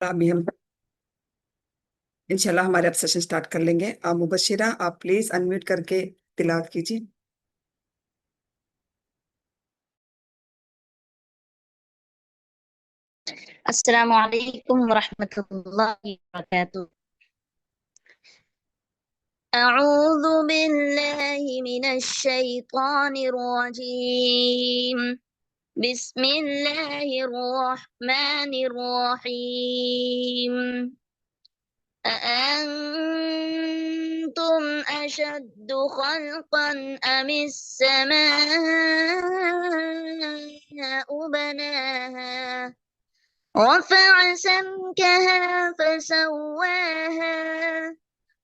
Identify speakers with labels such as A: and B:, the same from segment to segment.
A: अभी हम इंशाल्लाह हमारे अब सेशन स्टार्ट कर लेंगे। मुबशिरा, आप प्लीज अनम्यूट करके तिलावत कीजिए।
B: अस्सलामु अलैकुम वरहमतुल्लाहि वबरकातुह। अऊज़ु बिल्लाहि मिनश शैतानिर रजीम। बिस्मिल्लाहिर रहमानिर रहीम। अअंतुम अशद्दु खल्क़न अमिस समाअु बनाहा रफ़अ समकहा फसव्वाहा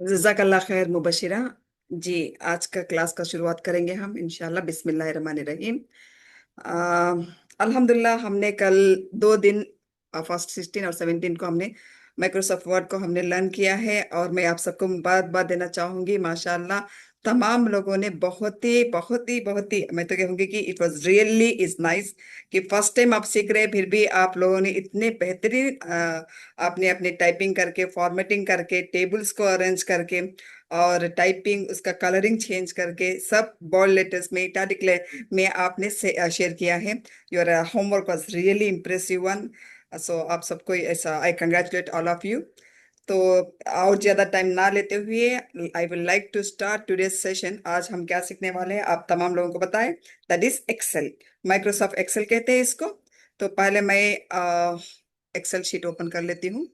A: जज़ाकल्लाह खैर मुबशिरा। जी, आज का क्लास का शुरुआत करेंगे हम इंशाल्लाह। बिस्मिल्लाहिर्रहमानिर्रहीम। अल्हम्दुलिल्लाह, हमने कल 2 दिन, फर्स्ट 16 और 17 को हमने माइक्रोसॉफ्ट वर्ड को हमने लर्न किया है। और मैं आप सबको मुबारकबाद देना चाहूंगी। माशाल्लाह, तमाम लोगों ने बहुत ही मैं तो कहूंगी कि it was really is nice कि फर्स्ट टाइम आप सीख रहे हैं, फिर भी आप लोगों ने इतने बेहतरीन आपने अपने टाइपिंग करके, फॉर्मेटिंग करके, टेबल्स को अरेंज करके और टाइपिंग उसका कलरिंग चेंज करके सब बोल्ड लेटर्स में, इटालिक में आपने शेयर किया है। Your homework was really impressive one. So आप सबको ऐसा I congratulate all of you. तो और ज्यादा टाइम ना लेते हुए I will like to start today's session. आज हम क्या सीखने वाले हैं आप तमाम लोगों को बताएं। That is Excel. Microsoft Excel कहते हैं इसको। तो पहले मैं एक्सेल शीट ओपन कर लेती हूँ।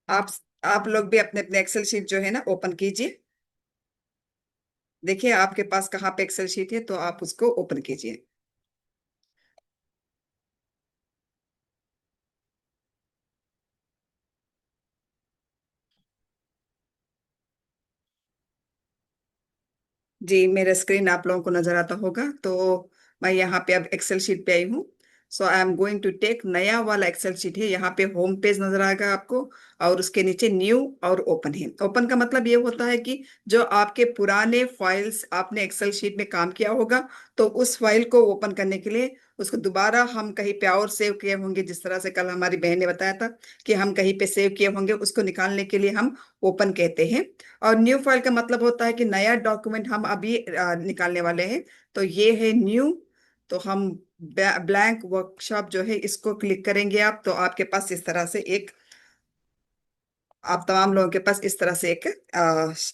A: आप आप लोग भी अपने अपने एक्सेल शीट जो है ना ओपन कीजिए। देखिए आपके पास कहाँ पे एक्सेल शीट है, तो आप उसको ओपन कीजिए। जी, मेरा स्क्रीन आप लोगों को नजर आता होगा। तो मैं यहाँ पे अब एक्सेल शीट पे आई हूँ। So I am going to take नया वाला एक्सेल शीट है। यहाँ पे होम पेज नजर आएगा आपको, और उसके नीचे न्यू और ओपन है। ओपन का मतलब ये होता है कि जो आपके पुराने फाइल्स आपने एक्सेल शीट में काम किया होगा, तो उस फाइल को ओपन करने के लिए उसको दोबारा हम कहीं पे और सेव किए होंगे, जिस तरह से कल हमारी बहन ने बताया था कि हम कहीं पे सेव किए होंगे, उसको निकालने के लिए हम ओपन कहते हैं। और न्यू फाइल का मतलब होता है कि नया डॉक्यूमेंट हम अभी निकालने वाले हैं। तो ये है न्यू। तो हम ब्लैंक वर्कशॉप जो है इसको क्लिक करेंगे आप, तो आपके पास इस तरह से एक, आप तमाम लोगों के पास इस तरह से एक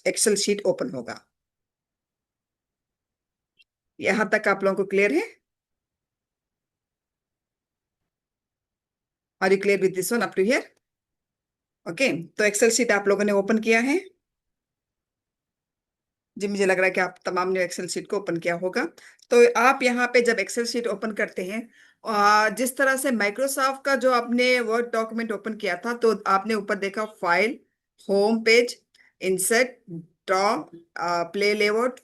A: एक्सेल शीट ओपन होगा। यहाँ तक आप लोगों को क्लियर है? Are you clear with this one up to here? Okay. तो एक्सेल शीट आप लोगों ने ओपन किया है। जी, मुझे लग रहा है कि आप तमाम ने एक्सेल शीट को ओपन किया होगा। तो आप यहाँ पे जब एक्सेल शीट ओपन करते हैं, जिस तरह से माइक्रोसॉफ्ट का जो आपने वर्ड डॉक्यूमेंट ओपन किया था, तो आपने ऊपर देखा file, home page, insert, draw, play layout.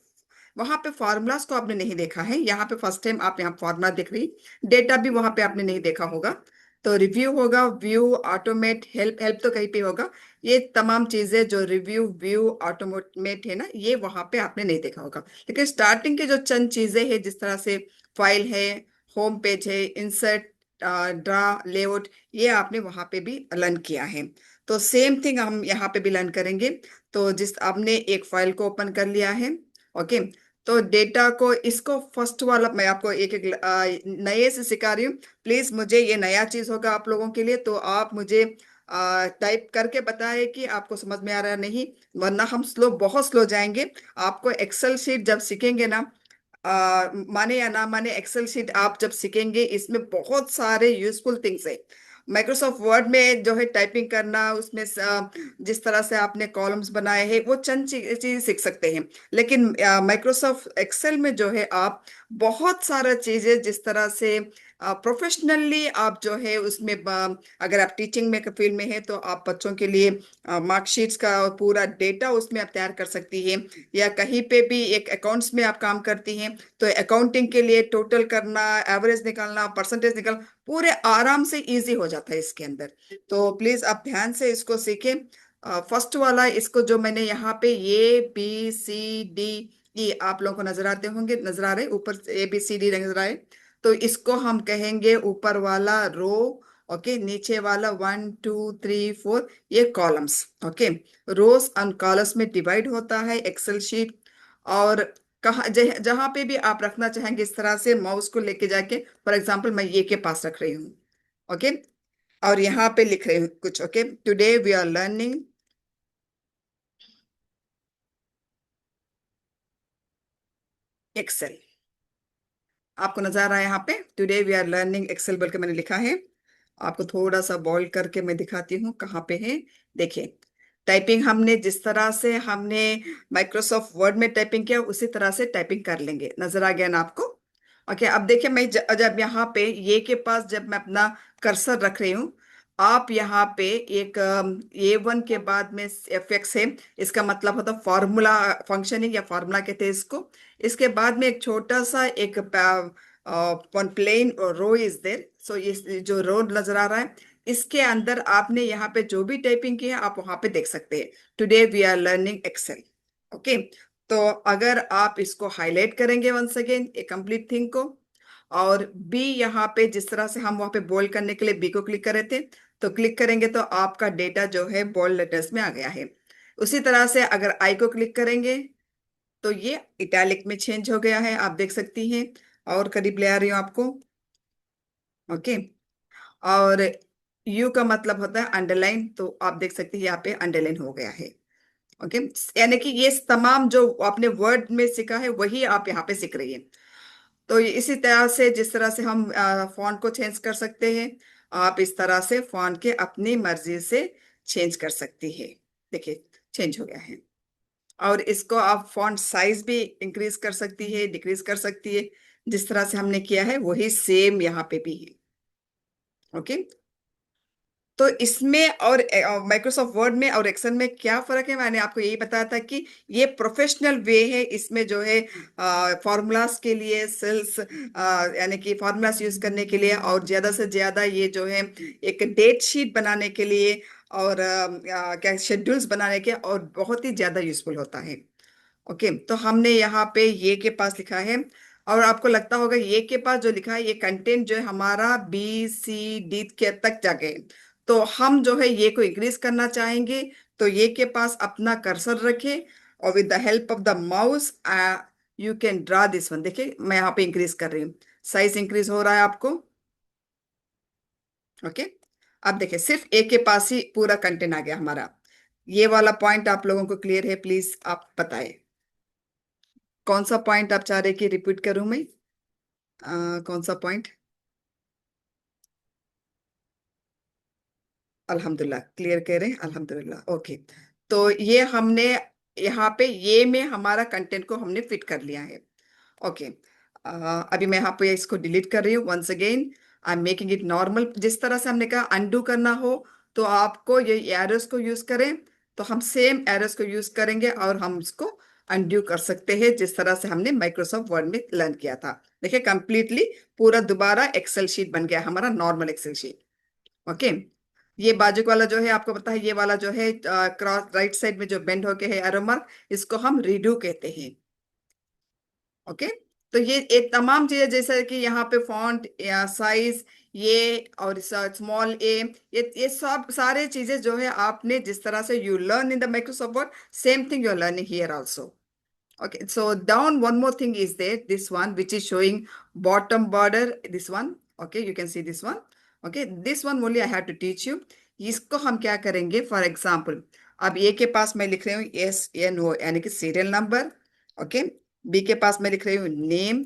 A: वहां पे फार्मूलाज को आपने नहीं देखा है। यहाँ पे फर्स्ट टाइम आप यहाँ फार्मूला देख रही। डेटा भी वहां पे आपने नहीं देखा होगा। तो रिव्यू होगा, व्यू, ऑटोमेट, हेल्प। हेल्प तो कहीं पे होगा। ये तमाम चीजें जो रिव्यू, व्यू, ऑटोमेट है ना, ये वहां पे आपने नहीं देखा होगा। लेकिन स्टार्टिंग के जो चंद चीजें हैं, जिस तरह से फाइल है, होम पेज है, इंसर्ट, ड्रा, लेआउट, ये आपने वहां पे भी लर्न किया है। तो सेम थिंग हम यहाँ पे भी लर्न करेंगे। तो जिस आपने एक फाइल को ओपन कर लिया है, ओके। तो डेटा को, इसको फर्स्ट वाला मैं आपको एक एक नए से सिखा रही हूँ। प्लीज, मुझे ये नया चीज होगा आप लोगों के लिए, तो आप मुझे टाइप करके बताएं कि आपको समझ में आ रहा है नहीं, वरना हम बहुत स्लो जाएंगे। आपको एक्सेल शीट जब सीखेंगे ना, माने या ना माने, एक्सेल शीट आप जब सीखेंगे, इसमें बहुत सारे यूजफुल थिंग्स है। माइक्रोसॉफ्ट वर्ड में जो है टाइपिंग करना, उसमें जिस तरह से आपने कॉलम्स बनाए हैं वो चंद चीज सीख सकते हैं। लेकिन माइक्रोसॉफ्ट एक्सेल में जो है आप बहुत सारा चीजें, जिस तरह से प्रोफेशनली आप जो है उसमें अगर आप टीचिंग में फील्ड में है तो आप बच्चों के लिए मार्कशीट्स का पूरा डेटा उसमें आप तैयार कर सकती है। या कहीं पे भी एक अकाउंट्स में आप काम करती हैं तो अकाउंटिंग के लिए टोटल करना, एवरेज निकालना, परसेंटेज निकालना, पूरे आराम से इजी हो जाता है इसके अंदर। तो प्लीज आप ध्यान से इसको सीखें। फर्स्ट वाला इसको जो मैंने यहाँ पे ABCD आप लोगों को नजर आते होंगे, नजर आ रहे ऊपर ABCD नजर आए, तो इसको हम कहेंगे ऊपर वाला रो। ओके, नीचे वाला 1 2 3 4 ये columns. Okay, rows and columns में डिवाइड होता है एक्सेल शीट। और कहाँ जहां पे भी आप रखना चाहेंगे इस तरह से माउस को लेके जाके, फॉर एग्जांपल मैं ये के पास रख रही हूँ। ओके, और यहाँ पे लिख रही हूँ कुछ। Okay, today we are learning Excel. आपको नजर आ रहा है यहाँ पे today we are learning Excel बोल के मैंने लिखा है। आपको थोड़ा सा बॉल्ड करके मैं दिखाती हूँ कहाँ पे है। देखिए, टाइपिंग हमने जिस तरह से हमने माइक्रोसॉफ्ट वर्ड में टाइपिंग किया उसी तरह से टाइपिंग कर लेंगे। नजर आ गया ना आपको? ओके, अब देखिए मैं जब यहाँ पे ये के पास जब मैं अपना कर्सर रख रही हूँ, आप यहाँ पे एक A1 के बाद में FX है, इसका मतलब होता फॉर्मूला, फंक्शनिंग या फॉर्मूला कहते हैं इसको। इसके बाद में एक छोटा सा एक प्लेन रो इज देर। सो ये जो रो नजर आ रहा है, इसके अंदर आपने यहाँ पे जो भी टाइपिंग की है आप वहां पे देख सकते हैं, today we are learning Excel. Okay, तो अगर आप इसको हाईलाइट करेंगे वंस अगेन ये कंप्लीट थिंग को, और बी यहाँ पे जिस तरह से हम वहां पे बोल्ड करने के लिए बी को क्लिक करे थे, तो क्लिक करेंगे तो आपका डेटा जो है बोल्ड लेटर्स में आ गया है। उसी तरह से अगर आई को क्लिक करेंगे तो ये इटैलिक में चेंज हो गया है, आप देख सकती हैं। और करीब ले आ रही हूँ आपको। ओके, और यू का मतलब होता है अंडरलाइन, तो आप देख सकते हैं यहाँ पे अंडरलाइन हो गया है। ओके, यानी कि ये तमाम जो आपने वर्ड में सीखा है वही आप यहाँ पे सीख रही है। तो इसी तरह से जिस तरह से हम फॉन्ट को चेंज कर सकते हैं, आप इस तरह से फॉन्ट के अपनी मर्जी से चेंज कर सकती है। देखिए, चेंज हो गया है। और इसको आप फॉन्ट साइज भी इंक्रीज कर सकती है, डिक्रीज कर सकती है, जिस तरह से हमने किया है वही सेम यहाँ पे भी है। ओके, तो इसमें और माइक्रोसॉफ्ट वर्ड में और एक्सेल में क्या फर्क है, मैंने आपको यही बताया था कि ये प्रोफेशनल वे है। इसमें जो है फॉर्मूलाज के लिए सेल्स, यानी कि फॉर्मूलाज यूज करने के लिए, और ज्यादा से ज्यादा ये जो है एक डेट शीट बनाने के लिए, और क्या शेड्यूल्स बनाने के, और बहुत ही ज्यादा यूजफुल होता है। ओके, तो हमने यहाँ पे ये के पास लिखा है, और आपको लगता होगा ये के पास जो लिखा है ये कंटेंट जो है हमारा BCD के तक जाके, तो हम जो है ये को इंक्रीज करना चाहेंगे, तो ये के पास अपना कर्सर रखे, और with the help of the mouse you can draw this one. देखिए मैं यहाँ पे इंक्रीज कर रही हूँ, साइज इंक्रीज हो रहा है आपको। ओके, अब देखिए सिर्फ एक के पास ही पूरा कंटेंट आ गया हमारा। ये वाला पॉइंट आप लोगों को क्लियर है? प्लीज आप बताएं कौन सा पॉइंट आप चाह रहे कि रिपीट करूं मैं? कौन सा पॉइंट? अल्हम्दुलिल्लाह, क्लियर कह रहे हैं, अल्हम्दुलिल्लाह। ओके, तो ये हमने यहाँ पे ये में हमारा कंटेंट को हमने फिट कर लिया है। ओके, अभी मैं यहाँ पे इसको डिलीट कर रही हूँ। Once again I am making it normal. जिस तरह से हमने कहा अनडू करना हो तो आपको ये एरोस को यूज करें, तो हम सेम एरोस को यूज करेंगे और हम इसको अनडू कर सकते हैं, जिस तरह से हमने माइक्रोसॉफ्ट वर्ड में लर्न किया था। देखिए कंप्लीटली पूरा दोबारा एक्सेल शीट बन गया हमारा, नॉर्मल एक्सेल शीट। ओके, ये बाजू वाला जो है आपको पता है, ये वाला जो है क्रॉस राइट साइड में जो बेंड होके है एरो मार्क, इसको हम रीडू कहते हैं। ओके, तो ये तमाम चीजें जैसे कि यहाँ पे फॉन्ट या साइज, ये और स्मॉल ए, ये सब सारे चीजें जो है आपने जिस तरह से you learn in the Microsoft Word, same thing you are learning here also. Okay, so down one more thing is there, this one which is showing bottom border, this one. Okay, you can see this one. Okay, this one only I have to teach you. इसको हम क्या करेंगे, for example अब ए के पास मैं लिख रही हूँ SNO यानी कि सीरियल नंबर। ओके, बी के पास मैं लिख रही हूँ नेम,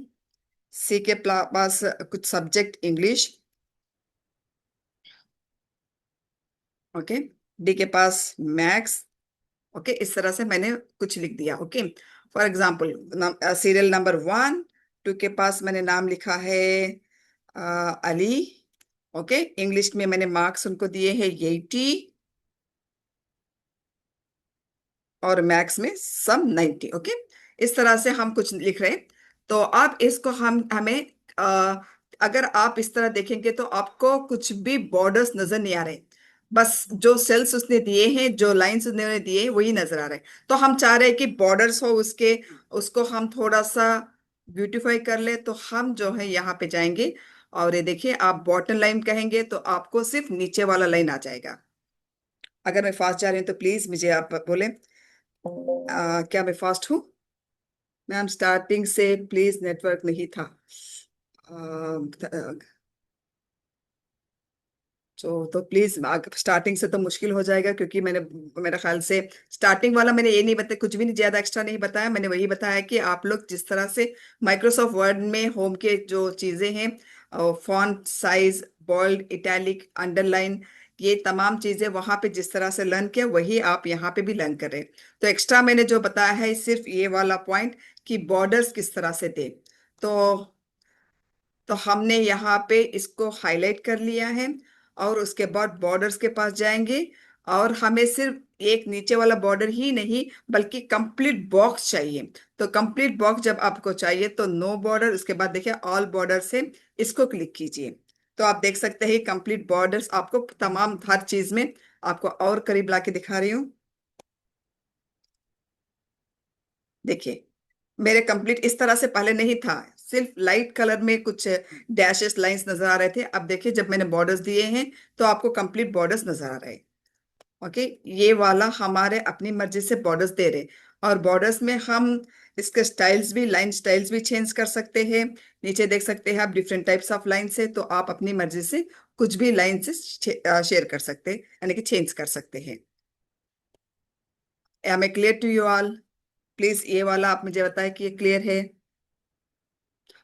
A: सी के पास कुछ सब्जेक्ट इंग्लिश, ओके, डी के पास मैक्स। ओके, इस तरह से मैंने कुछ लिख दिया। Okay, for example serial number 1, 2 के पास मैंने नाम लिखा है अली। ओके, इंग्लिश में मैंने मार्क्स उनको दिए हैं 80, और मैथ्स में सम 90। ओके, इस तरह से हम कुछ लिख रहे हैं। तो आप इसको हम हमें अ, अगर आप इस तरह देखेंगे तो आपको कुछ भी बॉर्डर्स नजर नहीं आ रहे, बस जो सेल्स उसने दिए हैं, जो लाइंस उसने दिए हैं वही नजर आ रहे हैं। तो हम चाह रहे हैं कि बॉर्डर्स हो उसके, उसको हम थोड़ा सा ब्यूटीफाई कर ले। तो हम जो है यहाँ पे जाएंगे, और ये देखिए, आप बॉटम लाइन कहेंगे तो आपको सिर्फ नीचे वाला लाइन आ जाएगा। अगर मैं फास्ट जा रही हूँ तो प्लीज मुझे आप बोले क्या मैं फास्ट हूँ? मैम स्टार्टिंग से प्लीज, नेटवर्क नहीं था। तो प्लीज स्टार्टिंग से तो मुश्किल हो जाएगा, क्योंकि मैंने, मेरा ख्याल से स्टार्टिंग वाला मैंने ये नहीं बताया, कुछ भी नहीं ज्यादा एक्स्ट्रा नहीं बताया। मैंने वही बताया कि आप लोग जिस तरह से माइक्रोसॉफ्ट वर्ड में होम के जो चीजें हैं, font size, bold, italic, underline, ये तमाम चीजें वहां पे जिस तरह से लर्न किया वही आप यहाँ पे भी लर्न कर रहे हैं। तो एक्स्ट्रा मैंने जो बताया है सिर्फ ये वाला पॉइंट कि बॉर्डर्स किस तरह से थे। तो हमने यहाँ पे इसको हाईलाइट कर लिया है, और उसके बाद बॉर्डर्स के पास जाएंगे, और हमें सिर्फ एक नीचे वाला बॉर्डर ही नहीं बल्कि कंप्लीट बॉक्स चाहिए। तो कंप्लीट बॉक्स जब आपको चाहिए तो नो बॉर्डर, उसके बाद देखिए ऑल बॉर्डर से इसको क्लिक कीजिए। तो आप देख सकते हैं कंप्लीट बॉर्डर्स आपको तमाम हर चीज में आपको और करीब ला के दिखा रही हूँ। देखिए, मेरे कंप्लीट इस तरह से पहले नहीं था, सिर्फ लाइट कलर में कुछ डैशेस लाइंस नजर आ रहे थे। अब देखिए जब मैंने बॉर्डर्स दिए हैं तो आपको कंप्लीट बॉर्डर्स नजर आ रहे हैं। ओके, ये वाला हमारे अपनी मर्जी से बॉर्डर्स दे रहे हैं। और बॉर्डर्स में हम इसके स्टाइल्स भी, लाइन स्टाइल्स भी चेंज कर सकते हैं। नीचे देख सकते हैं आप डिफरेंट टाइप्स ऑफ लाइन से, तो आप अपनी मर्जी से कुछ भी लाइन से शेयर कर सकते हैं, यानी कि चेंज कर सकते हैं। Am I clear to you all? Please ये वाला आप मुझे बताएं कि ये क्लियर है।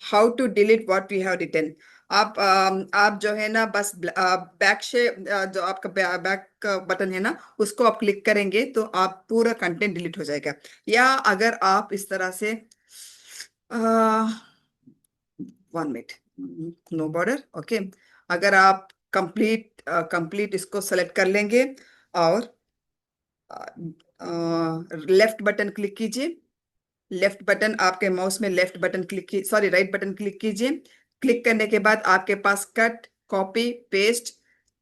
A: How to delete what we have written. आप जो है ना बस बैक से जो आपका बैक का बटन है ना उसको आप क्लिक करेंगे तो आप पूरा कंटेंट डिलीट हो जाएगा। या अगर आप इस तरह से 1 मिनट, नो बॉर्डर। ओके, अगर आप कंप्लीट इसको सेलेक्ट कर लेंगे, और लेफ्ट बटन क्लिक कीजिए। लेफ्ट बटन आपके माउस में, लेफ्ट बटन क्लिक की सॉरी राइट बटन क्लिक कीजिए। क्लिक करने के बाद आपके पास cut, copy, paste,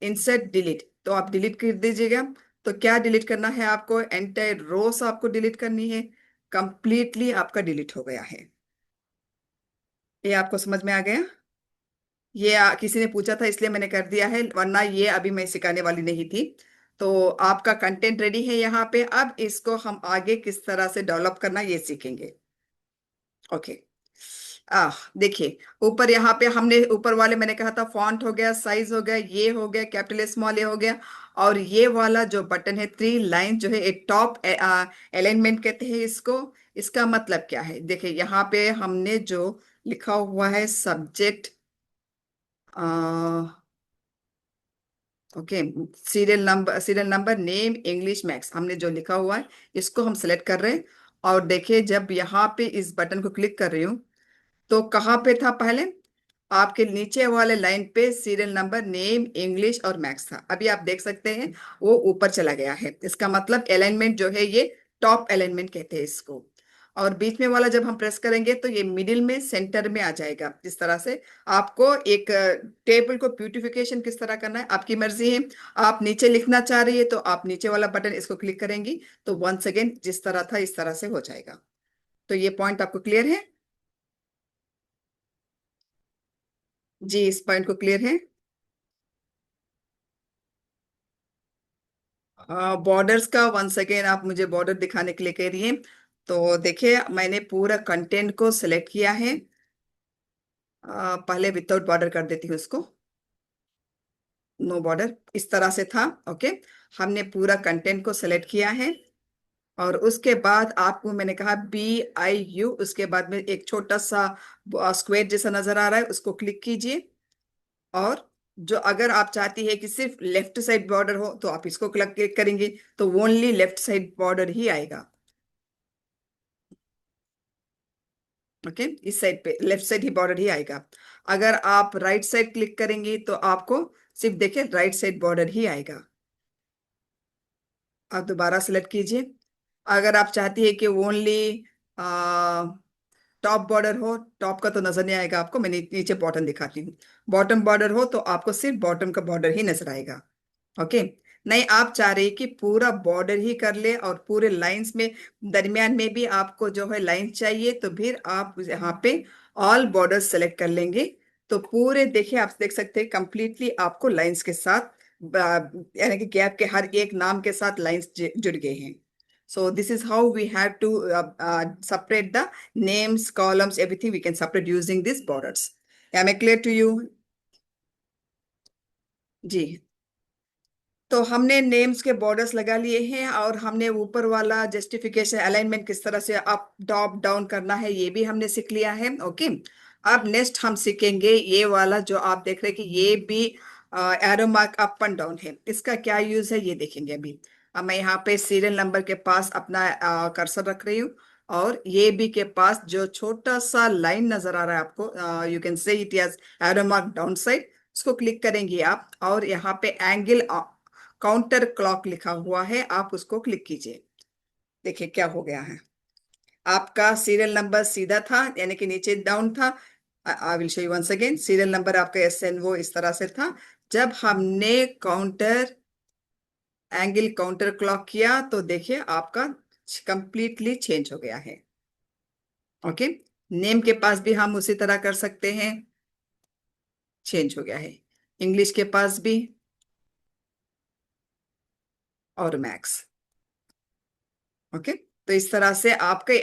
A: insert, delete, तो आप डिलीट कर दीजिएगा। तो क्या डिलीट करना है आपको? एंटायर रोस आपको डिलीट करनी है। कंप्लीटली आपका डिलीट हो गया है। ये आपको समझ में आ गया? ये किसी ने पूछा था इसलिए मैंने कर दिया है, वरना ये अभी मैं सिखाने वाली नहीं थी। तो आपका कंटेंट रेडी है यहाँ पे। अब इसको हम आगे किस तरह से डेवलप करना ये सीखेंगे। ओके, देखिए, ऊपर यहाँ पे हमने ऊपर वाले मैंने कहा था फॉन्ट हो गया, साइज हो गया, ये हो गया, कैपिटल स्मॉल ये हो गया। और ये वाला जो बटन है 3 लाइन जो है एक टॉप अलाइनमेंट कहते हैं इसको। इसका मतलब क्या है? देखिए यहाँ पे हमने जो लिखा हुआ है subject, okay, serial number name English max, हमने जो लिखा हुआ है इसको हम सेलेक्ट कर रहे हैं। और देखिए जब यहाँ पे इस बटन को क्लिक कर रही हूँ तो कहाँ पे था पहले? आपके नीचे वाले लाइन पे सीरियल नंबर नेम इंग्लिश और मैथ्स था। अभी आप देख सकते हैं वो ऊपर चला गया है। इसका मतलब अलाइनमेंट जो है ये टॉप अलाइनमेंट कहते हैं इसको। और बीच में वाला जब हम प्रेस करेंगे तो ये मिडिल में सेंटर में आ जाएगा। इस तरह से आपको एक टेबल को ब्यूटिफिकेशन किस तरह करना है आपकी मर्जी है। आप नीचे लिखना चाह रही है तो आप नीचे वाला बटन इसको क्लिक करेंगी तो वंस अगेन जिस तरह था इस तरह से हो जाएगा। तो ये पॉइंट आपको क्लियर है? जी, इस पॉइंट को क्लियर है। बॉर्डर्स का वंस अगेन आप मुझे बॉर्डर दिखाने के लिए कह रही हैं। तो देखिए मैंने पूरा कंटेंट को सिलेक्ट किया है। पहले विदाउट बॉर्डर कर देती हूँ इसको, नो बॉर्डर, इस तरह से था। ओके, हमने पूरा कंटेंट को सिलेक्ट किया है। और उसके बाद आपको मैंने कहा BIU, उसके बाद में एक छोटा सा स्क्वायर जैसा नजर आ रहा है उसको क्लिक कीजिए। और जो अगर आप चाहती है कि सिर्फ लेफ्ट साइड बॉर्डर हो तो आप इसको क्लिक करेंगे तो ओनली लेफ्ट साइड बॉर्डर ही आएगा। ओके, इस साइड पे लेफ्ट साइड ही बॉर्डर ही आएगा। अगर आप राइट साइड क्लिक करेंगी तो आपको सिर्फ देखिए राइट साइड बॉर्डर ही आएगा। आप दोबारा सेलेक्ट कीजिए। अगर आप चाहती है कि ओनली टॉप बॉर्डर हो, टॉप का तो नजर नहीं आएगा आपको, मैं नीचे बॉटम दिखाती हूँ। बॉटम बॉर्डर हो तो आपको सिर्फ बॉटम का बॉर्डर ही नजर आएगा। ओके, नहीं आप चाह रही कि पूरा बॉर्डर ही कर ले और पूरे लाइंस में दरमियान में भी आपको जो है लाइन चाहिए, तो फिर आप यहाँ पे ऑल बॉर्डर सेलेक्ट कर लेंगे। तो पूरे देखिए आप देख सकते हैं कंप्लीटली आपको लाइंस के साथ यानी कि गैप के हर एक नाम के साथ लाइंस जुड़ गए हैं। So this is how we have to separate the names, columns, everything we can separate using these borders. Am I clear to you? जी, तो हमने नेम्स के बॉर्डर्स लगा लिए हैं और हमने ऊपर वाला जस्टिफिकेशन अलाइनमेंट किस तरह से अप टॉप डाउन करना है ये भी हमने सीख लिया है। ओके, अब नेक्स्ट हम सीखेंगे ये वाला जो आप देख रहे हैं कि ये भी arrow mark up and down है, इसका क्या यूज है ये देखेंगे अभी। अब मैं यहाँ पे सीरियल नंबर के पास अपना कर्सर रख रही हूँ और ये भी के पास जो छोटा सा लाइन नजर आ रहा है आपको, you can say it as arrow mark down side, उसको क्लिक करेंगे आप और यहाँ पे एंगल काउंटर क्लॉक लिखा हुआ है, आप उसको क्लिक कीजिए। देखिए क्या हो गया है, आपका सीरियल नंबर सीधा था यानी कि नीचे डाउन था। I will show you once again, serial number आपका SN वो इस तरह से था। जब हमने काउंटर एंगल काउंटर क्लॉक किया तो देखिए आपका कंप्लीटली चेंज हो गया है। ओके, नेम के पास भी हम उसी तरह कर सकते हैं, चेंज हो गया है। इंग्लिश के पास भी और मैक्स। ओके, तो इस तरह से आपके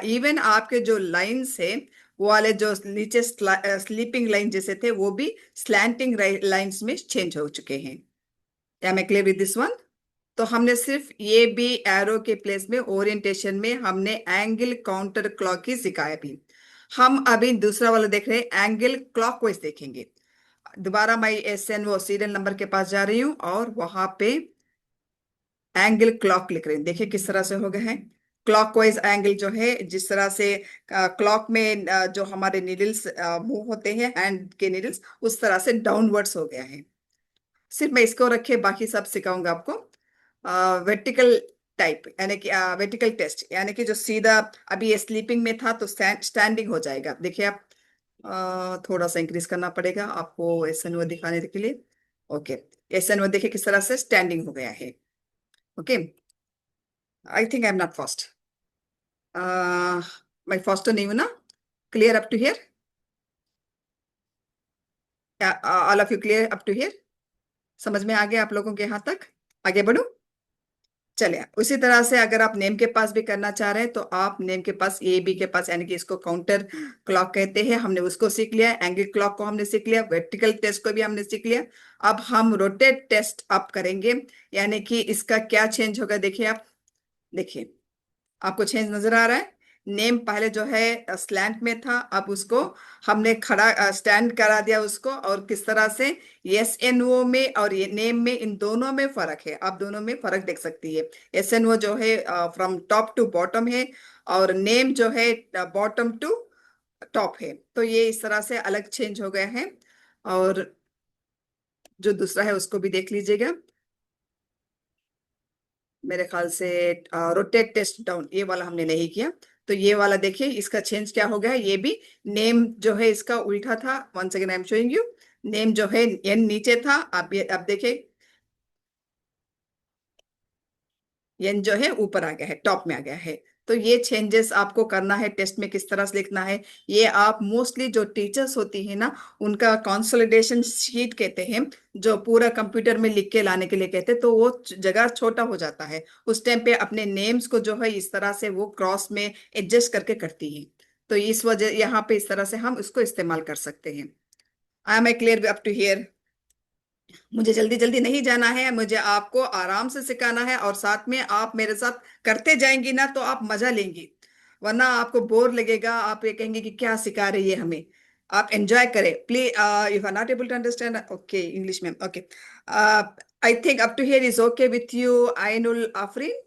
A: इवन आपके जो लाइंस है वो वाले जो नीचे स्लीपिंग लाइन जैसे थे वो भी स्लैंटिंग लाइंस में चेंज हो चुके हैं। क्या मैं क्लियर विद दिस वन? तो हमने सिर्फ ये भी एरो के प्लेस में ओरिएंटेशन में हमने एंगल काउंटर क्लॉक ही सिखाया भी। हम अभी दूसरा वाला देख रहे हैं, एंगल क्लॉकवाइज देखेंगे। दोबारा मैं SN वो सीरियल नंबर के पास जा रही हूँ और वहां पे एंगल क्लॉक लिख रहे हैं, देखिए किस तरह से हो गए हैं। क्लॉकवाइज एंगल जो है जिस तरह से क्लॉक में जो हमारे नीडल्स मूव होते हैं हैंड के नीडल्स, उस तरह से डाउनवर्ड्स हो गया है। सिर्फ मैं इसको रखे बाकी सब सिखाऊंगा आपको। वर्टिकल टाइप यानी कि वर्टिकल टेस्ट यानी कि जो सीधा, अभी ये स्लीपिंग में था तो स्टैंडिंग हो जाएगा। देखिए आप थोड़ा सा इंक्रीज करना पड़ेगा आपको SN दिखाने के लिए। ओके, SN देखिए किस तरह से स्टैंडिंग हो गया है। Okay, I think I am not fast, मैं फास्ट तो नहीं हूं ना? Clear up to here? All of you clear up to here? समझ में आ गया आप लोगों के यहाँ तक? आगे बढ़ो। चलिए उसी तरह से अगर आप नेम के पास भी करना चाह रहे हैं तो आप नेम के पास AB के पास यानी कि इसको काउंटर क्लॉक कहते हैं, हमने उसको सीख लिया। एंगल क्लॉक को हमने सीख लिया, वर्टिकल टेस्ट को भी हमने सीख लिया। अब हम रोटेट टेस्ट अप करेंगे, यानी कि इसका क्या चेंज होगा देखिए आप। देखिए आपको चेंज नजर आ रहा है। नेम पहले जो है स्लैंट में था, अब उसको हमने खड़ा स्टैंड करा दिया उसको। और किस तरह से SNO में और ये नेम में, इन दोनों में फर्क है, आप दोनों में फर्क देख सकती है। SNO जो है फ्रॉम टॉप टू बॉटम है और नेम जो है बॉटम टू टॉप है। तो ये इस तरह से अलग चेंज हो गया है। और जो दूसरा है उसको भी देख लीजिएगा। मेरे ख्याल से रोटेट टेस्ट डाउन ये वाला हमने नहीं किया। तो ये वाला देखिए इसका चेंज क्या हो गया है, ये भी नेम जो है इसका उल्टा था। One second I am showing you. Name जो है एन नीचे था, आप ये अब देखिए एन जो है ऊपर आ गया है, टॉप में आ गया है। तो ये चेंजेस आपको करना है, टेस्ट में किस तरह से लिखना है ये आप मोस्टली जो टीचर्स होती है ना उनका कंसोलिडेशन शीट कहते हैं, जो पूरा कंप्यूटर में लिख के लाने के लिए कहते हैं, तो वो जगह छोटा हो जाता है। उस टाइम पे अपने नेम्स को जो है इस तरह से वो क्रॉस में एडजस्ट करके करती है। तो इस वजह यहाँ पे इस तरह से हम इसको इस्तेमाल कर सकते हैं। I am I clear up to here? मुझे जल्दी जल्दी नहीं जाना है, मुझे आपको आराम से सिखाना है और साथ में आप मेरे साथ करते जाएंगी ना तो आप मजा लेंगी, वरना आपको बोर लगेगा, आप ये कहेंगे कि क्या सिखा रही है हमें। आप एंजॉय करें please. If are not able to understand, okay English में, okay. I think up to here is okay with you, Ainul Afreen?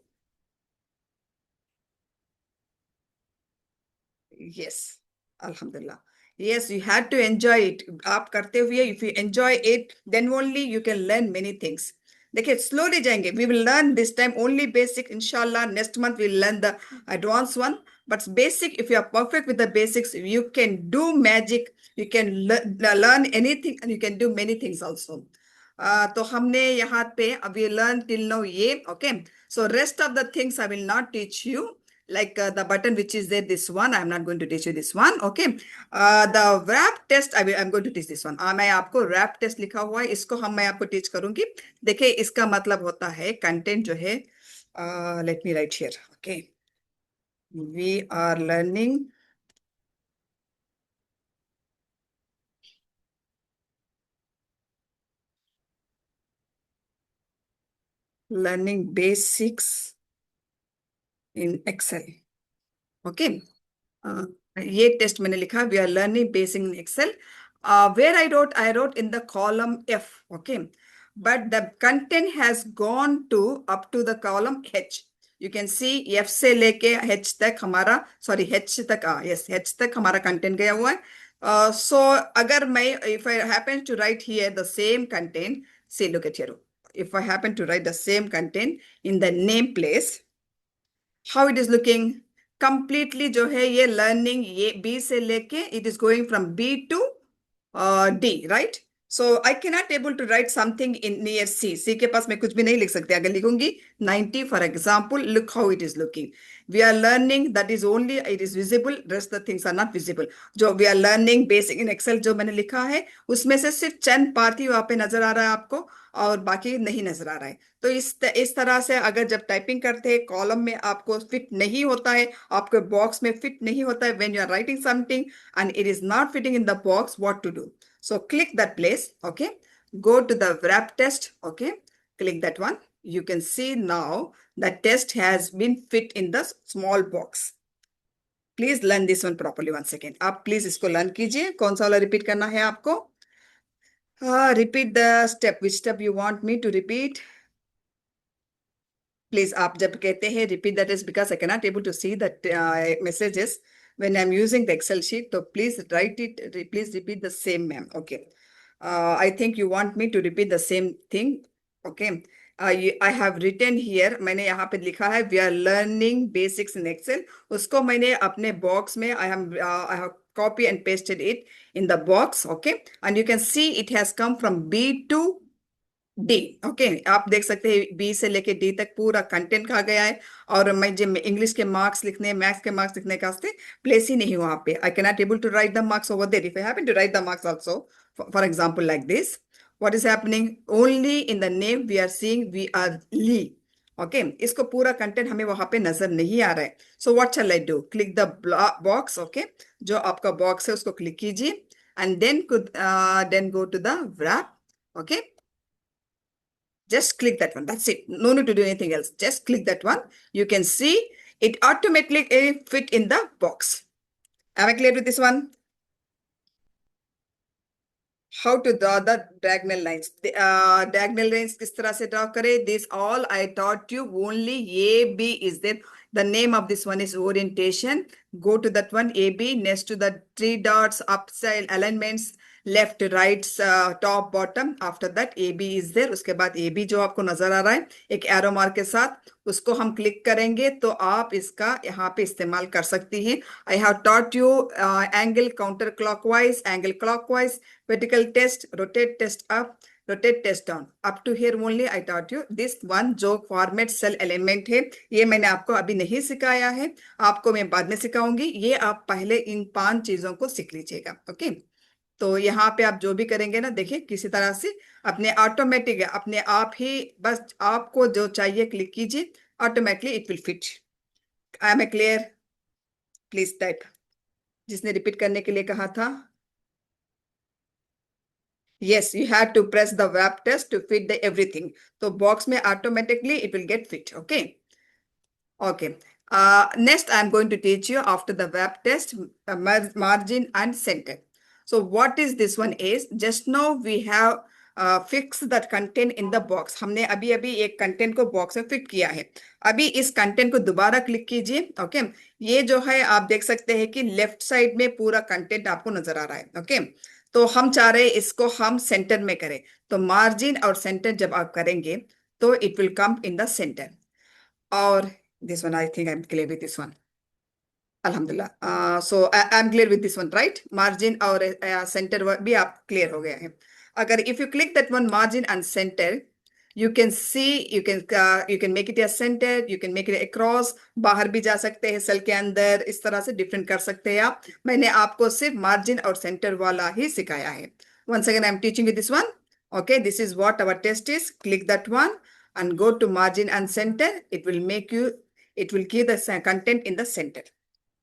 A: Yes, अल्हम्दुलिल्लाह। Yes, you had to enjoy it. आप करते हुए, if you enjoy it, then only you can learn many things. देखिए slowly जाएंगे. We will learn this time only basic. Inshallah, next month we'll learn the advanced one. But basic, if you are perfect with the basics, you can do magic. You can learn anything, and you can do many things also. तो हमने यहाँ पे अभी learn till now ये, okay. So rest of the things I will not teach you. Like the button which is there, this one, I'm not going to teach you this one, okay. The wrap test, I'm going to teach this one. मैं आपको wrap test लिखा हुआ है, इसको मैं आपको teach करूंगी। देखिए इसका मतलब होता है कंटेंट जो है, let me write here, okay. We are learning basics in Excel, okay. ये टेस्ट मैंने लिखा, we are learning basic in Excel. Where I wrote in the column F, okay, but the content has gone to up to the column H. You can see F से लेके H तक हमारा, sorry H तक, yes H तक हमारा content गया हुआ है। सो अगर मैं, if I happen to write here the same content, see look at here, if I happen to write the same content in the name place, how it is looking? Completely जो है ये learning, ये B से लेके it is going from B to D, right? So I cannot able to write something in near C. C के पास मैं कुछ भी नहीं लिख सकते। अगर लिखूंगी 90 for example, look how it is looking. We are learning that is only it is visible, rest the things are not visible. जो we are learning basic in Excel जो मैंने लिखा है, उसमें से सिर्फ चंद पार्ट ही वहां पे नजर आ रहा है आपको, और बाकी नहीं नजर आ रहा है। तो इस तरह से अगर जब टाइपिंग करते हैं कॉलम में आपको फिट नहीं होता है, आपके बॉक्स में फिट नहीं होता है, when you are writing something and it is not fitting in the box, what to do? So click that place, okay, go to the wrap test, okay, click that one. You can see now the test has been fit in the small box. Please learn this one properly once again. आप please इसको learn कीजिए। कौन सा वाला repeat करना है आपको? Repeat the step, which step you want me to repeat? Please आप जब कहते हैं repeat, that is because I cannot able to see that messages when I'm using the Excel sheet. So please write it, please repeat the same, ma'am. Okay. I think you want me to repeat the same thing. Okay. I have written here, मैंने यहाँ पे लिखा है we are learning basics in Excel. उसको मैंने अपने box में I have copy and pasted it in the box. Okay. And you can see it has come from B to D, okay. आप देख सकते हैं बी से लेके डी तक पूरा कंटेंट खा गया है। और मैं जब इंग्लिश के मार्क्स लिखने, मैथ्स के मार्क्स लिखने का प्लेस ही नहीं हुआ पे। I can not able to write the marks over there. If I happen to write the marks also, for example like this, what is happening? Only in the name we are seeing we are lee, okay. इसको पूरा content हमें वहां पे नजर नहीं आ रहा है। So what shall I do? Click the box, okay, जो आपका बॉक्स है उसको क्लिक कीजिए, and then go to the wrap, okay. Just click that one. That's it. No need to do anything else. Just click that one. You can see it automatically fit in the box. Am I clear with this one? How to draw the diagonal lines? The diagonal lines किस तरह से draw करें? This all I taught you. Only A, B is there. The name of this one is orientation. Go to that one, A, B. Next to the three dots, upside alignments, left right top bottom, after that A B is there. उसके बाद A B जो आपको नजर आ रहा है एक arrow mark के साथ, उसको हम क्लिक करेंगे तो आप इसका यहाँ पे इस्तेमाल कर सकती हैं। आई have taught you angle counter clockwise, angle clockwise, vertical test, rotate test up, rotate test down. Up to here only I taught you. This one जो फॉर्मेट सेल एलिमेंट है, ये मैंने आपको अभी नहीं सिखाया है, आपको मैं बाद में सिखाऊंगी। ये आप पहले इन 5 चीजों को सीख लीजिएगा, ओके। तो यहाँ पे आप जो भी करेंगे ना, देखिए किसी तरह से अपने ऑटोमेटिक है, अपने आप ही, बस आपको जो चाहिए क्लिक कीजिए, automatically it will fit. I am a clear? Please type, जिसने रिपीट करने के लिए कहा था। Yes, you have to press the wrap test to fit the everything. So box में automatically it will get fit. Okay. Okay. Next, I'm going to teach you after the wrap test, margin and center. So what is this one is, just now we have fix that content in the box. हमने अभी अभी एक content को box में fit किया है। अभी इस कंटेंट को दोबारा क्लिक कीजिए। ओके, ये जो है आप देख सकते हैं कि लेफ्ट साइड में पूरा कंटेंट आपको नजर आ रहा है। ओके, तो हम चाह रहे हैं इसको हम सेंटर में करें। तो मार्जिन और सेंटर जब आप करेंगे तो it will come in the centre. और this one I think I am clear with this one. अल्हम्दुलिल्लाह। So I am clear with this one, right? Margin और सेंटर भी आप क्लियर हो गया है। अगर if you click that one margin and centre, you can see, you can make it a centre, you can make it across, बाहर भी जा सकते हैं सेल के अंदर, इस तरह से डिफरेंट कर सकते हैं आप। मैंने आपको सिर्फ मार्जिन और सेंटर वाला ही सिखाया है। once again I'm teaching you this one. Okay, this is what our test is. Click that one and go to margin and center. It will give the content in the center.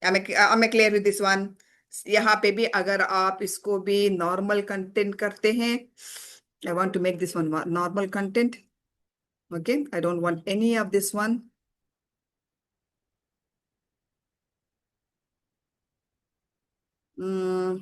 A: am I clear with this one? यहाँ पे भी अगर आप इसको भी normal content करते हैं, I want to make this one normal content. Okay, I don't want any of this one. Hmm.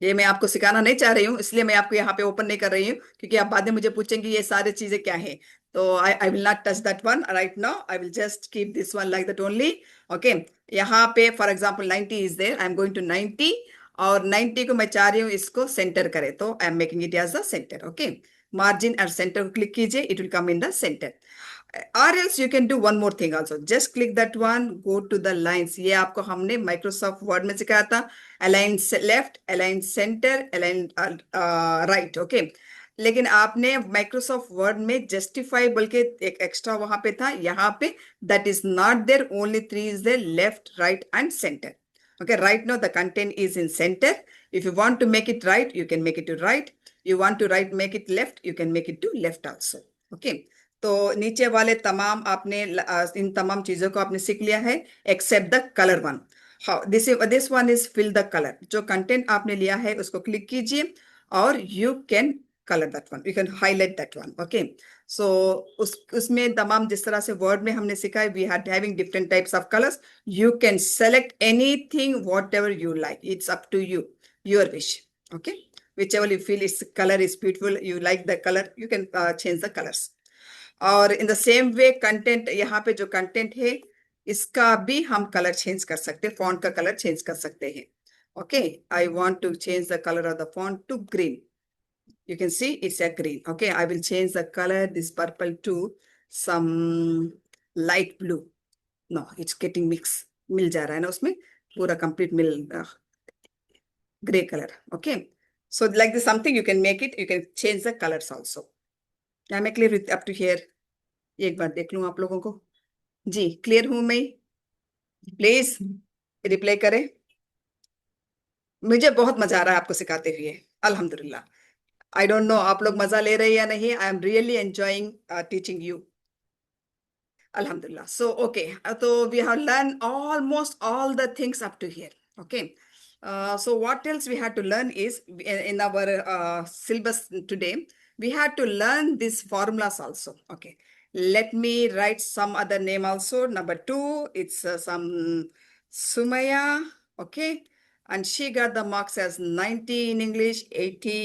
A: ये मैं आपको सिखाना नहीं चाह रही हूँ, इसलिए मैं आपको यहाँ पे ओपन नहीं कर रही हूँ, क्योंकि आप बाद में मुझे पूछेंगे ये सारी चीजें क्या है। तो I will not touch that one right now, I will just keep this one like that only. Okay, यहाँ पे for example 90 is there, I am going to 90, और 90 को मैं चाह रही हूँ इसको सेंटर करे, तो I am making it as the centre. Okay, margin और सेंटर को क्लिक कीजिए, it will come in the centre. or else you can do one more thing also, just click that one, go to the lines। ये आपको हमने Microsoft word में सिखाया था, align left, align centre, align right. Okay, लेकिन आपने Microsoft word में justify बोल के एक एक्स्ट्रा वहां पे था, यहाँ पे that is not there, only 3 is there, left, right and centre. Okay, right now the content is in center. If you want to make it right, you can make it to right. You want to right, make it left, you can make it to left also. Okay, तो नीचे वाले तमाम आपने इन तमाम चीजों को आपने सीख लिया है, except the colour one. How this one is fill the colour. जो कंटेंट आपने लिया है उसको क्लिक कीजिए और you can colour that one, you can highlight that one. Okay, so उसमें तमाम जिस तरह से वर्ड में हमने सीखा है, we are having different types of colours. You can select anything, whatever you like. It's up to you, your wish. Okay, whichever you feel its color is beautiful, you like the color, you can change the colors. और in the same way content, यहाँ पे जो content है इसका भी हम colour change कर सकते हैं, फॉन्ट का कलर चेंज कर सकते हैं। Okay, I want to change the color of the font to green. You can see it's a green. Okay, I will change the color, this purple to some light blue. No, it's getting mix, मिल जा रहा है ना उसमें, पूरा complete मिल, grey colour. Okay, so like this something you can make it, you can change the colours also. I am clear with up to here? एक बार देख लूं आप लोगों को। जी क्लियर हूं मैं? प्लीज रिप्लाई करें। मुझे बहुत मजा आ रहा है आपको सिखाते हुए, अल्हम्दुलिल्लाह। आई डोंट नो आप लोग मजा ले रहे हैं या नहीं, I am really enjoying teaching you, alhamdulillah। So okay, so we have learned almost all the things up to here। Okay, so what else we had to learn is, in our syllabus today we had to learn these formulas also। Okay, let me write some other name also. Number 2, it's some Sumaya। Okay, and she got the marks as 90 in English, 80,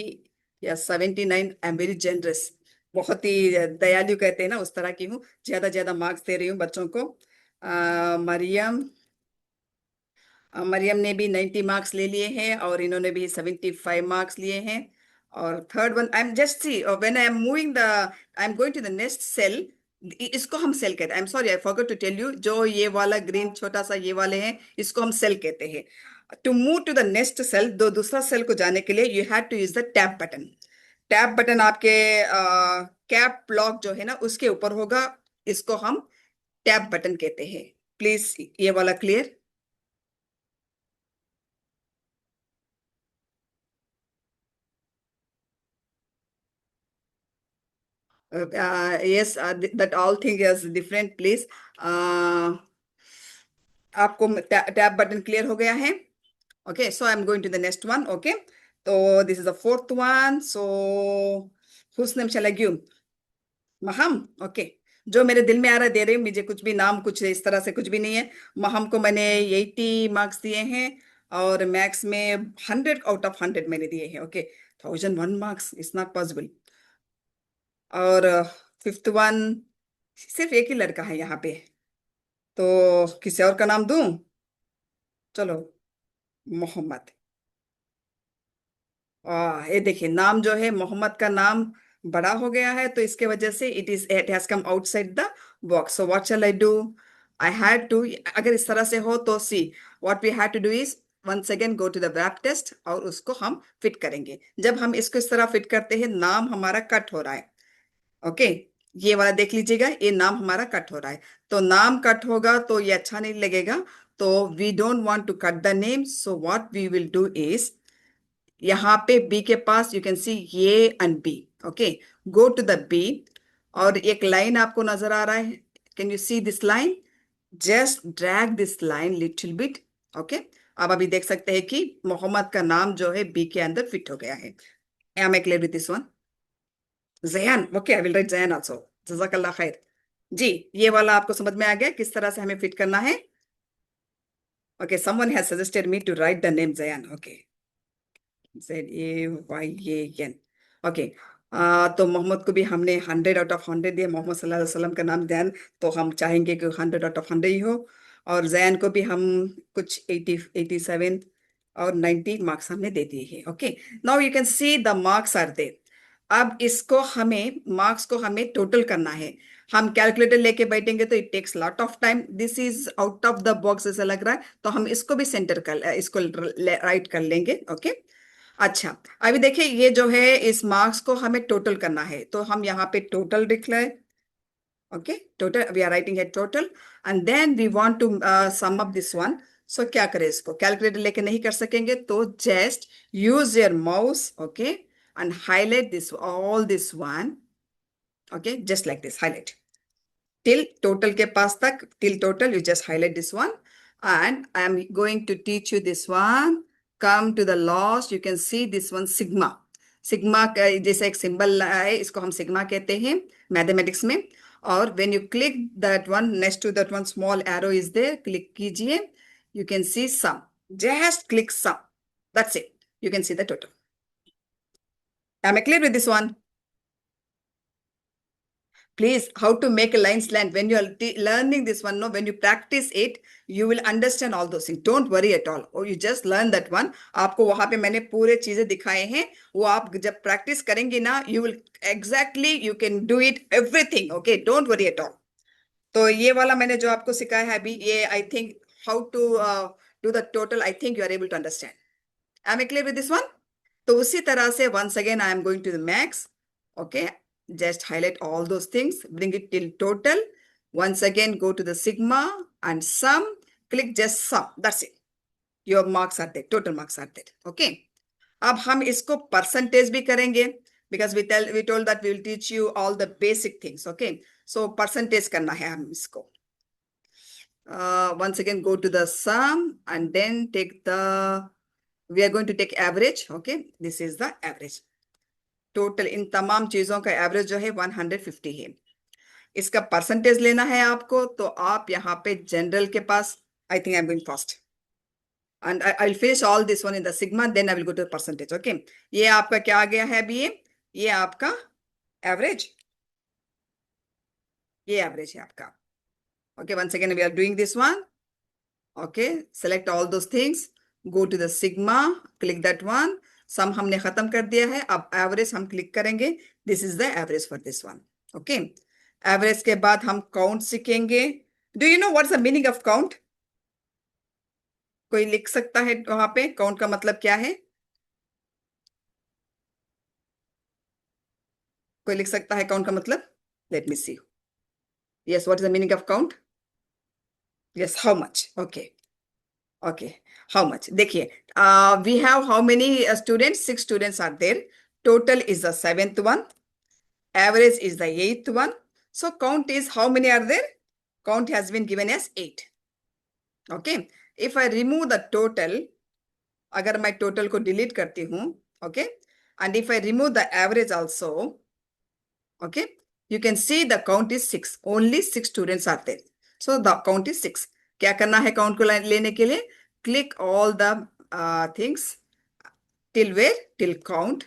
A: yes, 79। I'm very generous, बहुत ही दयालु कहते हैं ना, उस तरह की हूँ, ज्यादा ज्यादा मार्क्स दे रही हूँ बच्चों को। मरियम, मरियम ने भी 90 मार्क्स ले लिए हैं, और इन्होंने भी 75 मार्क्स लिए हैं। और third one, I am just see when I am moving the, I am going to the next cell, इसको हम सेल कहते हैं। I am sorry, I forgot to tell you, जो ये वाला ग्रीन छोटा सा ये वाले हैं, इसको हम सेल कहते हैं। To move to the next cell, दूसरा सेल को जाने के लिए, you have to use the tab button. Tab button आपके कैप लॉक जो है ना उसके ऊपर होगा, इसको हम टैब बटन कहते हैं। प्लीज ये वाला clear? yes, that all thing is different, please। आपको टैब बटन क्लियर हो गया है? Okay, so I am going to the next one. Okay, तो this is the fourth one. So whose name shall I give? Maham? Okay, जो मेरे दिल में आ रहा है दे रही हूँ, मुझे कुछ भी नाम कुछ इस तरह से कुछ भी नहीं है। हम को मैंने 80 मार्क्स दिए हैं, और मैथ्स में 100 आउट ऑफ 100 मैंने दिए हैं। Okay, 1001 marks is not possible. और फिफ्थ वन, सिर्फ एक ही लड़का है यहाँ पे, तो किसी और का नाम दूं? चलो, मोहम्मद। ये देखिए, नाम जो है मोहम्मद का नाम बड़ा हो गया है, तो इसके वजह से it has come outside the box. So what shall I do? I had to, अगर इस तरह से हो तो see what we had to do is once again go to the wrap text, और उसको हम फिट करेंगे। जब हम इसको इस तरह फिट करते हैं, नाम हमारा कट हो रहा है। ओके, ये वाला देख लीजिएगा, ये नाम हमारा कट हो रहा है। तो नाम कट होगा तो ये अच्छा नहीं लगेगा। तो we don't want to cut the name, so what we will do is, यहाँ पे बी के पास यू कैन सी ये and B. Okay, go to the B, और एक लाइन आपको नजर आ रहा है, can you see this line? Just drag this line little bit. Okay, अब अभी देख सकते हैं कि मोहम्मद का नाम जो है बी के अंदर फिट हो गया है। Am I clear with this one? Zayan, okay, I will write Zayan also. जजाकल्ला खैर। जी, ये वाला आपको समझ में आ गया किस तरह से हमें फिट करना है? Okay, someone has suggested me to write the name Zayan. Okay, ZAYAN। Okay, तो मोहम्मद को भी हमने 100 आउट ऑफ 100 दिया। मोहम्मद सल्लल्लाहु अलैहि वसल्लम का नाम जैन, तो हम चाहेंगे कि 100 आउट ऑफ 100 ही हो। और जैन को भी हम कुछ 87 और 90 मार्क्स हमने दे दिए हैं। Okay, now you can see the marks are there. अब इसको हमें, मार्क्स को हमें टोटल करना है। हम कैलकुलेटर लेके बैठेंगे तो it takes lot of time. This is out of the box ऐसा लग रहा है, तो हम इसको भी सेंटर कर, इसको राइट कर लेंगे। ओके, अच्छा, अभी देखिए, ये जो है इस मार्क्स को हमें टोटल करना है, तो हम यहाँ पे टोटल लिख लें। Okay, total, we are writing है total, and then we want to sum up this one. So क्या करें, इसको कैलकुलेटर लेके नहीं कर सकेंगे, तो just use your mouse. Okay, and highlight this, all this one. Okay, just like this, highlight till total के पास तक, till total you just highlight this one, and I am going to teach you this one. Come to the last, you can see this one, sigma। Sigma का जैसे एक symbol है, इसको हम sigma कहते हैं मैथमेटिक्स में। और when you click that one, next to that one small arrow is there, click कीजिए, you can see sum। just click sum, that's it, you can see the total। am I clear with this one? Please, how to make a line slant, when you are learning this one, no, when you practice it, you will understand all those things, don't worry at all, or you just learn that one। आपको वहां पे मैंने पूरे चीजें दिखाए हैं, वो आप जब प्रैक्टिस करेंगे ना, you will exactly, you can do it everything। okay, don't worry at all। तो ये वाला मैंने जो आपको सिखाया है अभी, ये I think how to do the total, I think you are able to understand. am I clear with this one? तो उसी तरह से once again I am going to the max। okay, just highlight all those things, bring it till total, once again go to the sigma and sum, click just sum, that's it, your marks are there, total marks are there। okay, अब हम इसको percentage भी करेंगे, because we told that we will teach you all the basic things। okay, so percentage करना है हम इसको। once again go to the sum and then take the, we are going to take average। okay, this is the average, total इन तमाम चीजों का average जो है 150 है। इसका परसेंटेज लेना है आपको, तो आप यहाँ पे जनरल के पास, I think I am going fast, and I will finish all this one in the sigma, then I will go to percentage. Okay, ये आपका क्या आ गया है अभी? ये आपका एवरेज, ये एवरेज है आपका। Okay, once again we are doing this one. Okay, select all those things, go to the sigma, click that one. Sum हमने खत्म कर दिया है, अब एवरेज हम क्लिक करेंगे, this is the average for this one. Okay, average के बाद हम काउंट सीखेंगे। Do you know what's the meaning of count? कोई लिख सकता है वहां पे काउंट का मतलब क्या है? कोई लिख सकता है काउंट का मतलब? Let me see. Yes, what is the meaning of count? Yes, how much. Okay, okay, how much, देखिए, we have how many students? 6 students are there, total is the 7th one, average is the 8th one, so count is how many are there? Count has been given as 8। okay, if I remove the total, अगर मैं total को delete करती हूँ, okay, and if I remove the average also, okay, You can see the count is 6. Only 6 students are there. So the count is 6. क्या करना है count को लेने के लिए? Click all the things till where? Till count.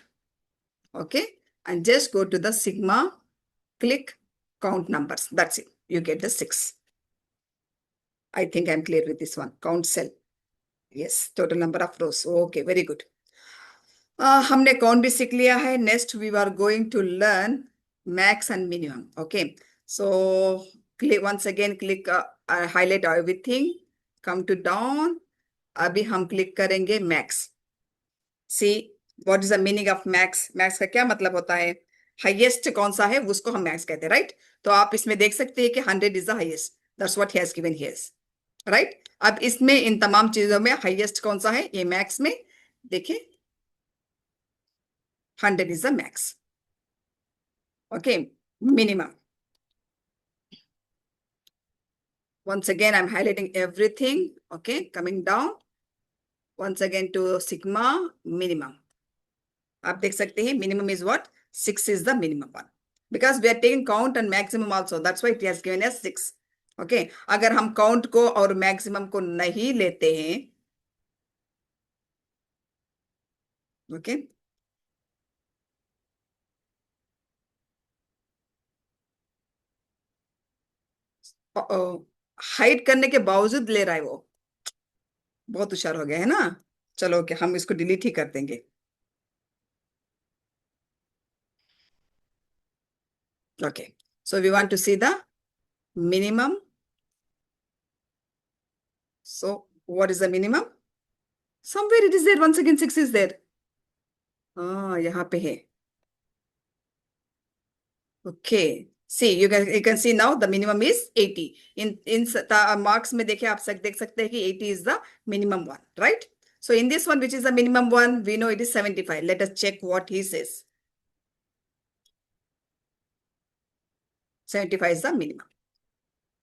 A: Okay. And just go to the sigma, click count numbers. That's it. You get the 6. I think I'm clear with this one. Count cell. Yes. Total number of rows. Okay. Very good. हमने count भी सीख लिया है. Next we are going to learn max and minimum. Okay. So once again click highlight everything. Come to down. अभी हम click करेंगे max. See what is the meaning of max? Max का क्या मतलब होता है? Highest कौन सा है उसको हम max कहते हैं, right? तो आप इसमें देख सकते हैं कि 100 is the highest. That's what he has given here. Right? अब इसमें इन तमाम चीजों में highest कौन सा है? ये max में देखिए 100 is the max. Okay, minimum. Once again, I'm highlighting everything. Okay, coming down. Once again to sigma minimum. आप देख सकते हैं minimum is what? 6 is the minimum one. Because we are taking count and maximum also. That's why it has given us 6. Okay, अगर हम count को और maximum को नहीं लेते हैं, okay, हाइड करने के बावजूद ले रहा है वो, बहुत होशियार हो गया है ना. चलो कि हम इसको डिलीट ही कर देंगे. Okay, so we want to see the minimum. So what is the minimum? Somewhere it is there. Once again 6 is there. यहाँ पे है. Okay, see you can see now the minimum is 80. In marks में देखिए आप देख सकते हैं कि 80 is the minimum one, right? So in this one, which is the minimum one, we know it is 75. Let us check what he says. 75 is the minimum.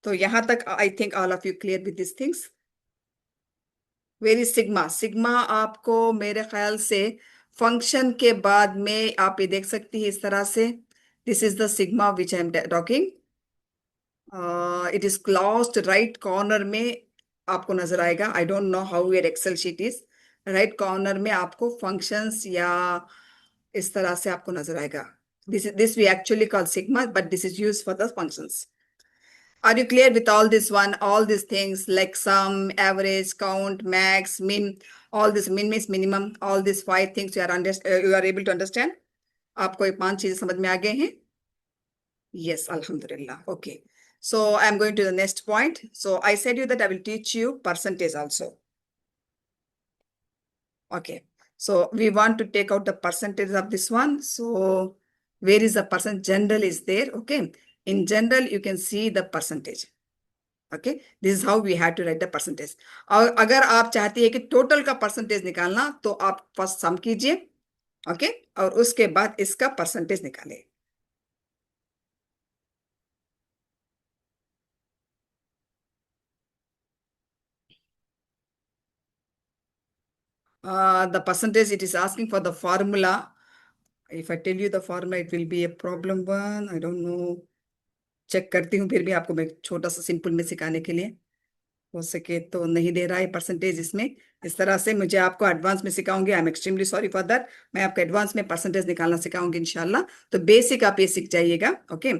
A: तो यहाँ तक I think all of you clear with these things. Where is sigma? Sigma आपको मेरे ख्याल से function के बाद में आप ये देख सकती है इस तरह से. This is the sigma which I am talking. It is closed right corner में आपको नजर आएगा. I don't know how your Excel sheet is. Right corner में आपको functions या इस तरह से आपको नजर आएगा. This we actually call sigma, but this is used for the functions. Are you clear with all this one? All these things like sum, average, count, max, min, all this min means minimum, all these 5 things you are able to understand? आपको ये 5 चीजें समझ में आ गए हैं? Yes, Alhamdulillah. Okay. So I'm going to the next point. So I said you that I will teach you percentage also. Okay. So we want to take out the percentage of this one. So where is the percent? General is there. Okay. In general, you can see the percentage. Okay. This is how we have to write the percentage. और अगर आप चाहती है कि total का percentage निकालना तो आप फर्स्ट सम कीजिए. ओके. और उसके बाद इसका परसेंटेज निकालें. The percentage it is asking for the formula. If I tell you the formula, it will be a problem one. I don't know. Check करती हूँ फिर भी आपको मैं छोटा सा सिंपल में सिखाने के लिए. हो सके तो नहीं दे रहा है परसेंटेज इसमें. इस तरह से मुझे आपको एडवांस में सिखाऊंगी. I am extremely sorry for that. मैं आपको एडवांस में परसेंटेज निकालना सिखाऊंगी इंशाल्लाह. तो बेसिक आप ये सीख जाइएगा. Okay.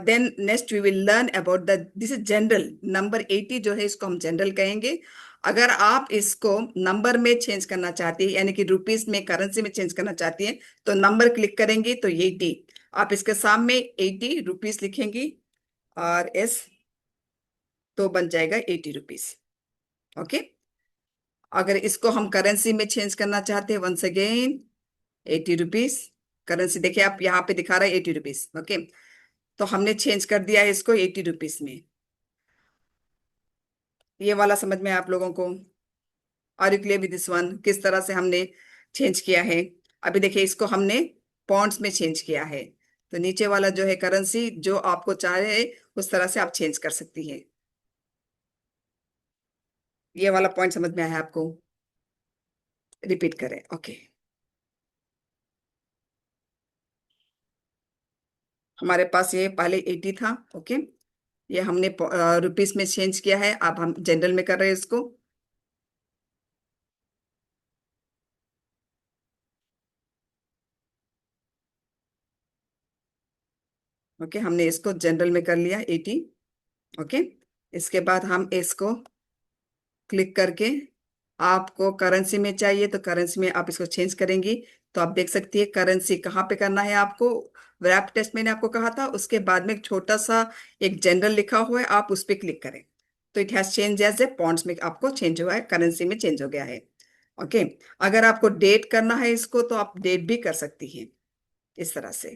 A: Then next we will learn about the this is general. Number 80 जो है इसको हम जनरल कहेंगे. अगर आप इसको नंबर में चेंज करना चाहती है यानी कि रुपीस में करेंसी में चेंज करना चाहती है तो नंबर क्लिक करेंगी तो 80. आप इसके सामने 80 रुपीस लिखेंगी और एस तो बन जाएगा 80 रुपीस. ओके. अगर इसको हम करेंसी में चेंज करना चाहते हैं वंस अगेन 80 रुपीस. करेंसी देखिए आप यहाँ पे दिखा रहा है 80 रुपीस. ओके. तो हमने चेंज कर दिया है इसको 80 रुपीस में. ये वाला समझ में आप लोगों को? Are you clear with this one? किस तरह से हमने चेंज किया है? अभी देखिए इसको हमने पॉन्ड्स में चेंज किया है. तो नीचे वाला जो है करेंसी जो आपको चाहे उस तरह से आप चेंज कर सकती है. ये वाला पॉइंट समझ में आया आपको? रिपीट करें. ओके. हमारे पास ये पहले 80 था। ओके, ये हमने रुपीस में चेंज किया है, अब हम जनरल में कर रहे हैं इसको। ओके, हमने इसको जनरल में कर लिया 80। ओके, इसके बाद हम इसको क्लिक करके, आपको करेंसी में चाहिए तो करेंसी में आप इसको चेंज करेंगी। तो आप देख सकती है करेंसी कहाँ पे करना है आपको। रैप टेस्ट मैंने आपको कहा था, उसके बाद में एक छोटा सा एक जनरल लिखा हुआ है, आप उस पर क्लिक करें। तो it has change as a pounds में आपको चेंज हुआ है, करेंसी में चेंज हो गया है। ओके, अगर आपको डेट करना है इसको तो आप डेट भी कर सकती हैं इस तरह से।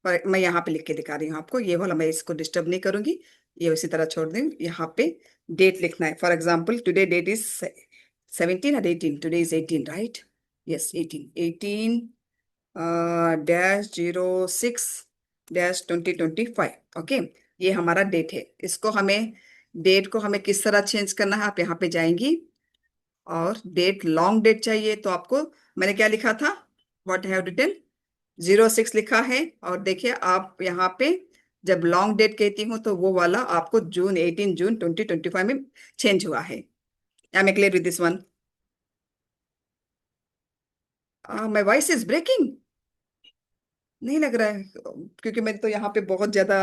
A: पर मैं यहाँ पे लिख के दिखा रही हूँ आपको, ये वाला मैं इसको डिस्टर्ब नहीं करूंगी, ये उसी तरह छोड़ दूँ। यहाँ पे डेट लिखना है, for example today date is 17 और 18, today is 18 right. Yes 18, 18 dash 06 dash 2025। Okay, ये हमारा डेट है। इसको हमें, डेट को हमें किस तरह चेंज करना है, आप यहाँ पे जाएंगी और डेट लॉन्ग डेट चाहिए तो आपको, मैंने क्या लिखा था, व्हाट हैव रिटन, 06 लिखा है। और देखिए आप यहाँ पे जब लॉन्ग डेट कहती हूँ तो वो वाला आपको जून 18 जून 2025 में चेंज हुआ है। I am clear with this one? My voice is breaking? नहीं लग रहा है, क्योंकि मैं तो यहाँ पे बहुत ज्यादा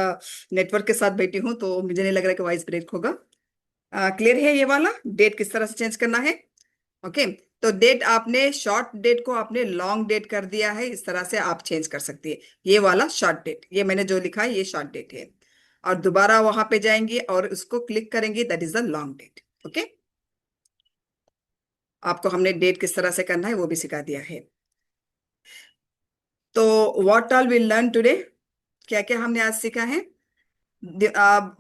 A: नेटवर्क के साथ बैठी हूँ, तो मुझे नहीं लग रहा है कि वॉइस ब्रेक होगा। क्लियर है ये वाला डेट किस तरह से चेंज करना है? ओके, तो डेट आपने शॉर्ट डेट को आपने लॉन्ग डेट कर दिया है, इस तरह से आप चेंज कर सकती है। ये वाला शॉर्ट डेट, ये मैंने जो लिखा है ये शॉर्ट डेट है। और दोबारा वहां पे जाएंगे और उसको क्लिक करेंगे, that is the long date. Okay, आपको हमने डेट किस तरह से करना है वो भी सिखा दिया है। तो what all will learn today, क्या क्या हमने आज सीखा है।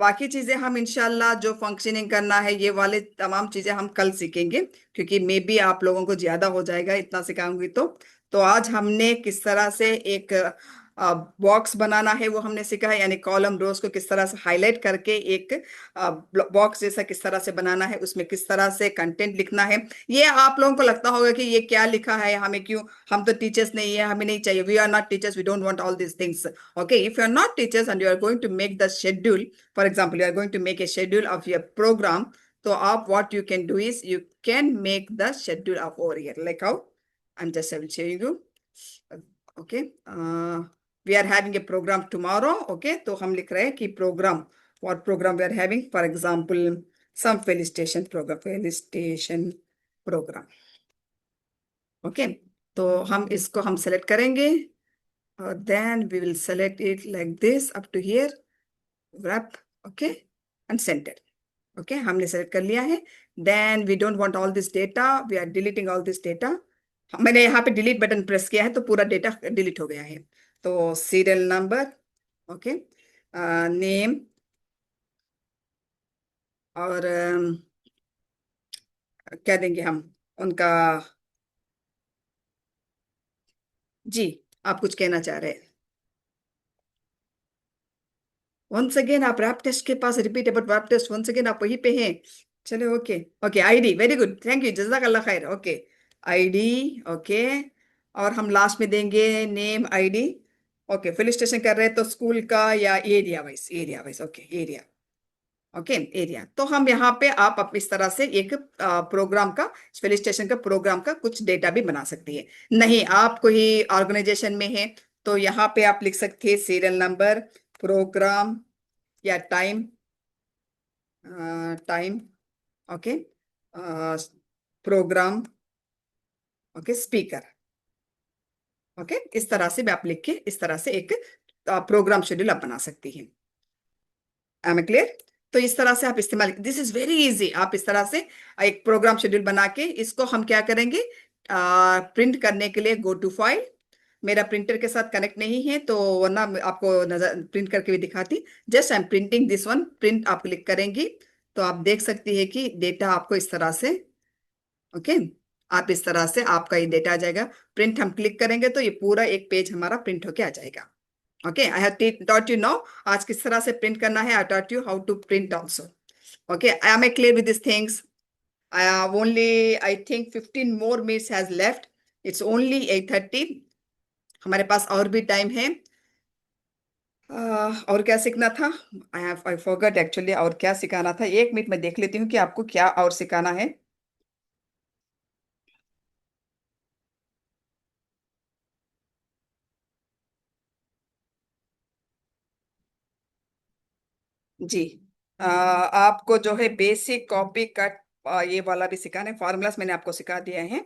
A: बाकी चीजें हम इंशाल्लाह जो फंक्शनिंग करना है ये वाले तमाम चीजें हम कल सीखेंगे, क्योंकि मे बी आप लोगों को ज्यादा हो जाएगा इतना सिखाऊंगी तो आज हमने किस तरह से एक बॉक्स बनाना है वो हमने सीखा है, यानी कॉलम रोज को किस तरह से हाईलाइट करके एक बॉक्स जैसा किस तरह से बनाना है, उसमें किस तरह से कंटेंट लिखना है। ये आप लोगों को लगता होगा कि ये क्या लिखा है, हमें क्यों, हम तो टीचर्स नहीं है, हमें नहीं चाहिए, we are not teachers, we don't want all these things. Okay, if you are not teachers and you are going to make the schedule, for example, you are going to make a schedule of your program, so up what you can do is you can make the schedule of over here, like how I'm just I will show you. Okay, we are having a program tomorrow. Okay, तो हम लिख रहे हैं कि program, what program we are having, for example, some felicitation program. Okay, तो हम इसको हम select करेंगे और then we will select it like this up to here, wrap, okay, and center. Okay, हमने select कर लिया है। Then we don't want all this data, we are deleting all this data. मैंने यहाँ पे delete बटन प्रेस किया है तो पूरा डेटा डिलीट हो गया है। तो सीरियल नंबर, ओके, नेम, और क्या देंगे हम उनका, जी, आप कुछ कहना चाह रहे हैं? वंस अगेन आप रैप टेस्ट के पास, repeat about wrap text, once again आप वहीं पे हैं। चलो, okay, okay, ID, very good, thank you, जजाक अल्लाह खैर। ओके, आईडी, ओके, और हम लास्ट में देंगे name, ID. Okay, fill station कर रहे हैं तो स्कूल का या area wise, area wise, okay, area, okay, area. तो हम यहाँ पे आप इस तरह से एक प्रोग्राम का, फिल स्टेशन का प्रोग्राम का कुछ डेटा भी बना सकती है। नहीं, आप कोई ऑर्गेनाइजेशन में है तो यहाँ पे आप लिख सकते हैं सीरियल नंबर, प्रोग्राम, या time, time, okay, program, okay, speaker. Okay, इस तरह से भी आप लिख के इस तरह से एक प्रोग्राम शेड्यूल आप बना सकती हैं। Am clear? तो इस तरह से आप इस्तेमाल, दिस इज वेरी इजी। आप इस तरह से एक प्रोग्राम शेड्यूल बना के इसको हम क्या करेंगे, प्रिंट करने के लिए गो टू फाइल, मेरा प्रिंटर के साथ कनेक्ट नहीं है तो वरना मैं आपको नजर प्रिंट करके भी दिखाती। Just I am printing this one, print आप क्लिक करेंगी तो आप देख सकती है कि डेटा आपको इस तरह से, ओके, आप इस तरह से आपका ये डेटा आ जाएगा। प्रिंट हम क्लिक करेंगे तो ये पूरा एक पेज हमारा प्रिंट होके आ जाएगा। Okay, I have taught you know आज किस तरह से प्रिंट करना है, I taught you how to print also. Okay, I am clear with this things? I have only, I think 15 more minutes has left. It's only 8:30. हमारे पास और भी time है। और क्या सीखना था? आई फॉरगॉट एक्चुअली, और क्या सिखाना था। 1 मिनट में देख लेती हूँ कि आपको क्या और सिखाना है। जी। आपको जो है बेसिक कॉपी कट, ये वाला भी सिखाना है। फॉर्मूलास मैंने आपको सिखा दिया है।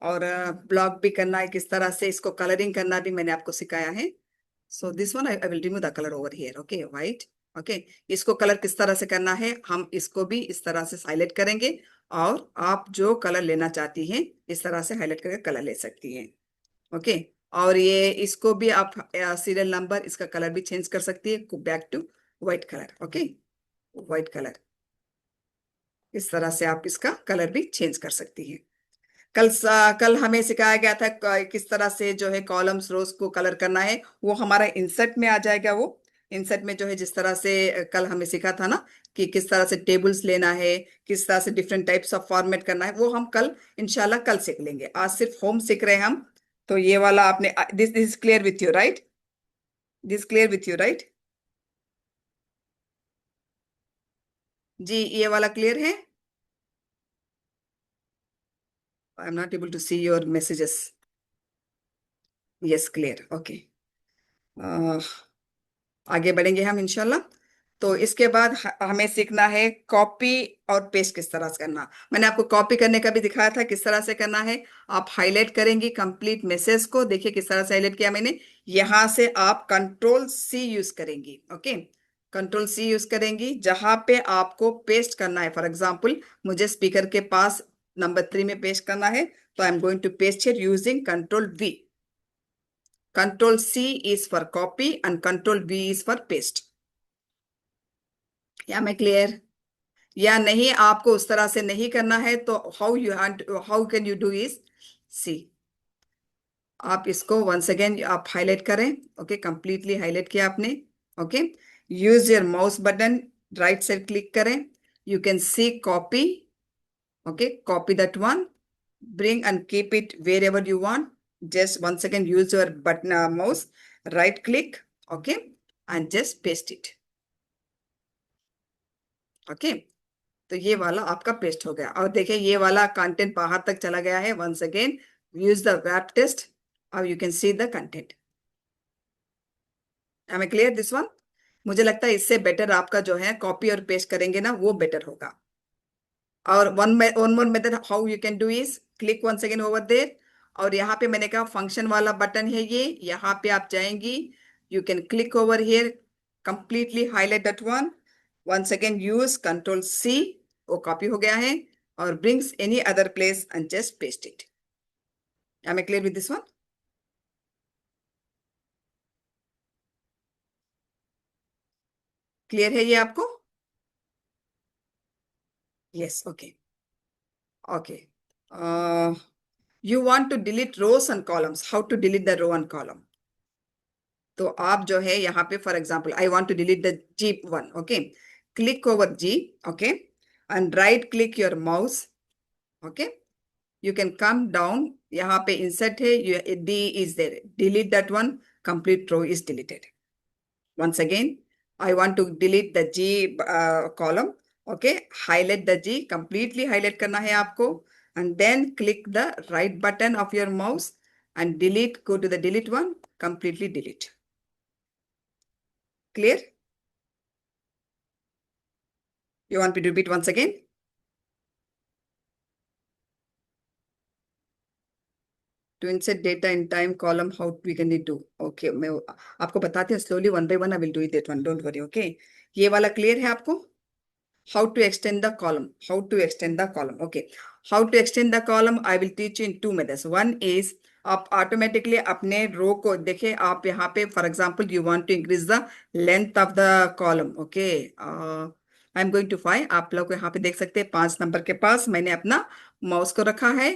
A: और ब्लॉक भी करना है, किस तरह से इसको कलरिंग करना भी मैंने आपको सिखाया है। So this one I will remove the colour over here, okay, white. Okay. इसको कलर किस तरह से करना है, हम इसको भी इस तरह से हाईलाइट करेंगे। और आप जो कलर लेना चाहती हैं, इस तरह से हाईलाइट करके कलर ले सकती हैं। ओके। और ये इसको भी आप सीरियल नंबर, इसका कलर भी चेंज कर सकती है, back to white colour. Okay. White colour, इस तरह से आप इसका कलर भी चेंज कर सकती हैं। कल हमें सिखाया गया था किस तरह से जो है कॉलम्स रोज को कलर करना है। वो हमारा इंसर्ट में आ जाएगा। वो इंसर्ट में जो है जिस तरह से कल हमें सीखा था ना, कि किस तरह से टेबल्स लेना है, किस तरह से डिफरेंट टाइप्स ऑफ फॉर्मेट करना है, वो हम कल इंशाल्लाह कल सीख लेंगे। आज सिर्फ होम सीख रहे हैं हम। तो ये वाला आपने, this this clear with you right? This clear with you right? जी, ये वाला क्लियर है? I am not able to see your messages. Yes, clear, okay. आगे बढ़ेंगे हम इंशाल्लाह। तो इसके बाद हमें सीखना है कॉपी और पेस्ट किस तरह से करना। मैंने आपको कॉपी करने का भी दिखाया था, किस तरह से करना है। आप हाईलाइट करेंगी कंप्लीट मैसेज को, देखिए किस तरह से हाईलाइट किया मैंने। यहां से आप कंट्रोल C यूज करेंगी। ओके। कंट्रोल C यूज करेंगी, जहां पे आपको पेस्ट करना है। फॉर एग्जाम्पल, मुझे स्पीकर के पास नंबर 3 में पेस्ट करना है, तो I am going to paste here using control V। Control C is for copy and control V is for paste। या मैं क्लियर? या नहीं, आपको उस तरह से नहीं करना है तो how can you do is, see, आप इसको वंस अगेन आप हाईलाइट करें। ओके, कंप्लीटली हाईलाइट किया आपने। Okay. Use your mouse button, right side click करें। You can see copy. Okay, copy that one, bring and keep it wherever you want। Just once again use your button, mouse, right click, okay, and just paste it। Okay. तो ये वाला आपका paste हो गया। और देखिए ये वाला कंटेंट बाहर तक चला गया है। Once again use the web test. अब you can see the content. I am clear this one? मुझे लगता है इससे बेटर आपका जो है कॉपी और पेस्ट करेंगे ना, वो बेटर होगा। और one more method how you can do is click once again over there. और यहाँ पे मैंने कहा फंक्शन वाला बटन है ये, यहाँ पे आप जाएंगी। You can click over here, completely highlight that one. Once again use control C, वो कॉपी हो गया है। और brings any other place and just paste it. I am clear with this one? Clear है ये आपको? Yes, okay. Okay. You want to delete rows and columns, how to delete the row and column. तो आप जो है यहाँ पे for example I want to delete the G1। ओके। Click over G। Okay. And right click your mouse. Okay. You can come down, यहाँ पे insert है, D is there, delete that one, complete row is deleted. once again I want to delete the G column। okay, highlight the G, completely highlight करना है आपको। and then click the right button of your mouse and delete, go to the delete one, completely delete। clear? You want me to repeat once again? To insert data in time column, how we can do? okay, मैं आपको बताती हूँ slowly, one by one I will do it, that one, don't worry। okay, ये वाला clear है आपको? How to extend the column, how to extend the column। okay, how to extend the column I will teach you in 2 methods। one is आप automatically अपने row को देखिए, आप यहाँ पे for example you want to increase the length of the column. Okay, I am going to find, आप लोग यहाँ पे देख सकते हैं 5 नंबर के पास मैंने अपना माउस को रखा है।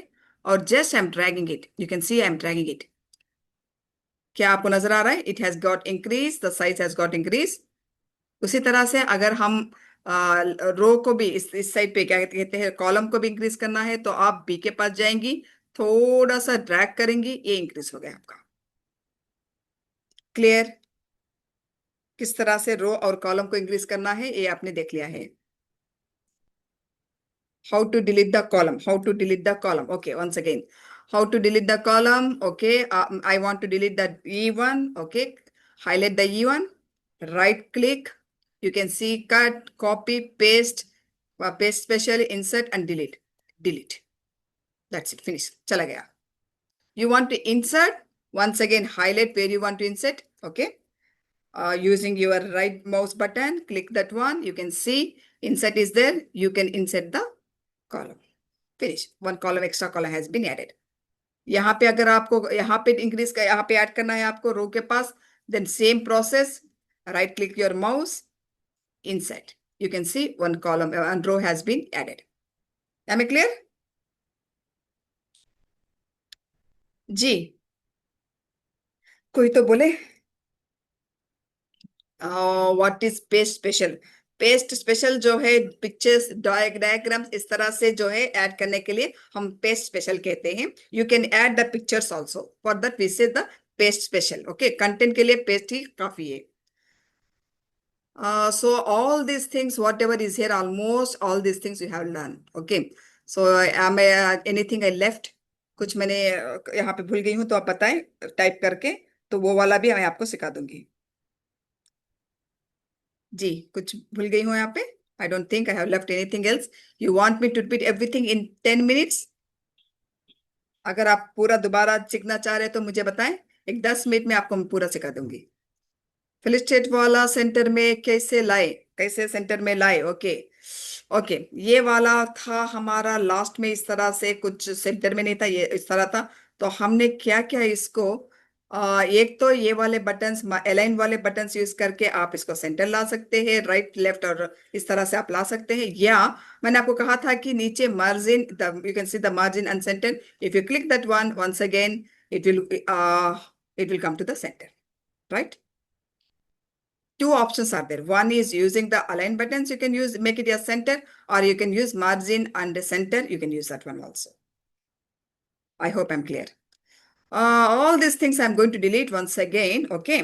A: और just I am dragging it, you can C I am dragging it. क्या आपको नजर आ रहा है? It has got increase, the size has got increase. उसी तरह से अगर हम रो को भी इस साइड पे क्या कहते हैं, कॉलम को भी इंक्रीज करना है, तो आप बी के पास जाएंगी, थोड़ा सा ड्रैग करेंगी, ये इंक्रीज हो गया आपका। क्लियर? किस तरह से रो और कॉलम को इंक्रीज करना है ये आपने देख लिया है. How to delete the column? How to delete the column? Okay, once again, how to delete the column? Okay, I want to delete that E1. Okay, highlight the E1, right click. You can see cut, copy, paste, paste special, insert and delete. Delete. That's it. Finish. Chala gaya. You want to insert? Once again, highlight where you want to insert. Okay. Using your right mouse button, click that one. You can see insert is there. You can insert the column. Finish. One column extra column has been added. यहाँ पे अगर आपको यहाँ पे increase का यहाँ पे add करना है आपको रो के पास, then same process, right click your mouse, insert. You can see one column and row has been added. Am I clear? जी, कोई तो बोले. What is paste special? Paste special जो है पिक्चर्स डायग्राम्स इस तरह से जो है ऐड करने के लिए हम पेस्ट स्पेशल कहते हैं. You can add the pictures also, for that we say the paste special. Okay, content के लिए पेस्ट ही काफी है. So all these things, whatever is here, almost all these things you have learned. Okay, so am I anything I left? कुछ मैंने यहाँ पे भूल गई हूँ तो आप बताएं टाइप करके, तो वो वाला भी मैं आपको सिखा दूंगी. जी, कुछ भूल गई हूँ यहाँ पे? I don't think I have left anything else. You want me to repeat everything in 10 minutes? अगर आप पूरा दोबारा सीखना चाह रहे हैं तो मुझे बताएं, एक 10 मिनट में आपको मैं पूरा सिखा दूंगी. फिलिस्टेट वाला सेंटर में कैसे लाए, कैसे सेंटर में लाए. ओके. ओके, ये वाला था हमारा लास्ट में, इस तरह से कुछ सेंटर में नहीं था, ये इस तरह था. तो हमने क्या क्या इसको एक तो ये वाले बटन्स, अलाइन वाले बटन्स यूज करके आप इसको सेंटर ला सकते हैं, राइट लेफ्ट, और इस तरह से आप ला सकते हैं. या मैंने आपको कहा था कि नीचे margin, you can see the margin and centre. If you click that one once again, it will come to the centre, right? Two options are there. One is using the align buttons. You can use, make it as center, or you can use margin and center. You can use that one also. I hope I'm clear. All these things I'm going to delete once again. Okay.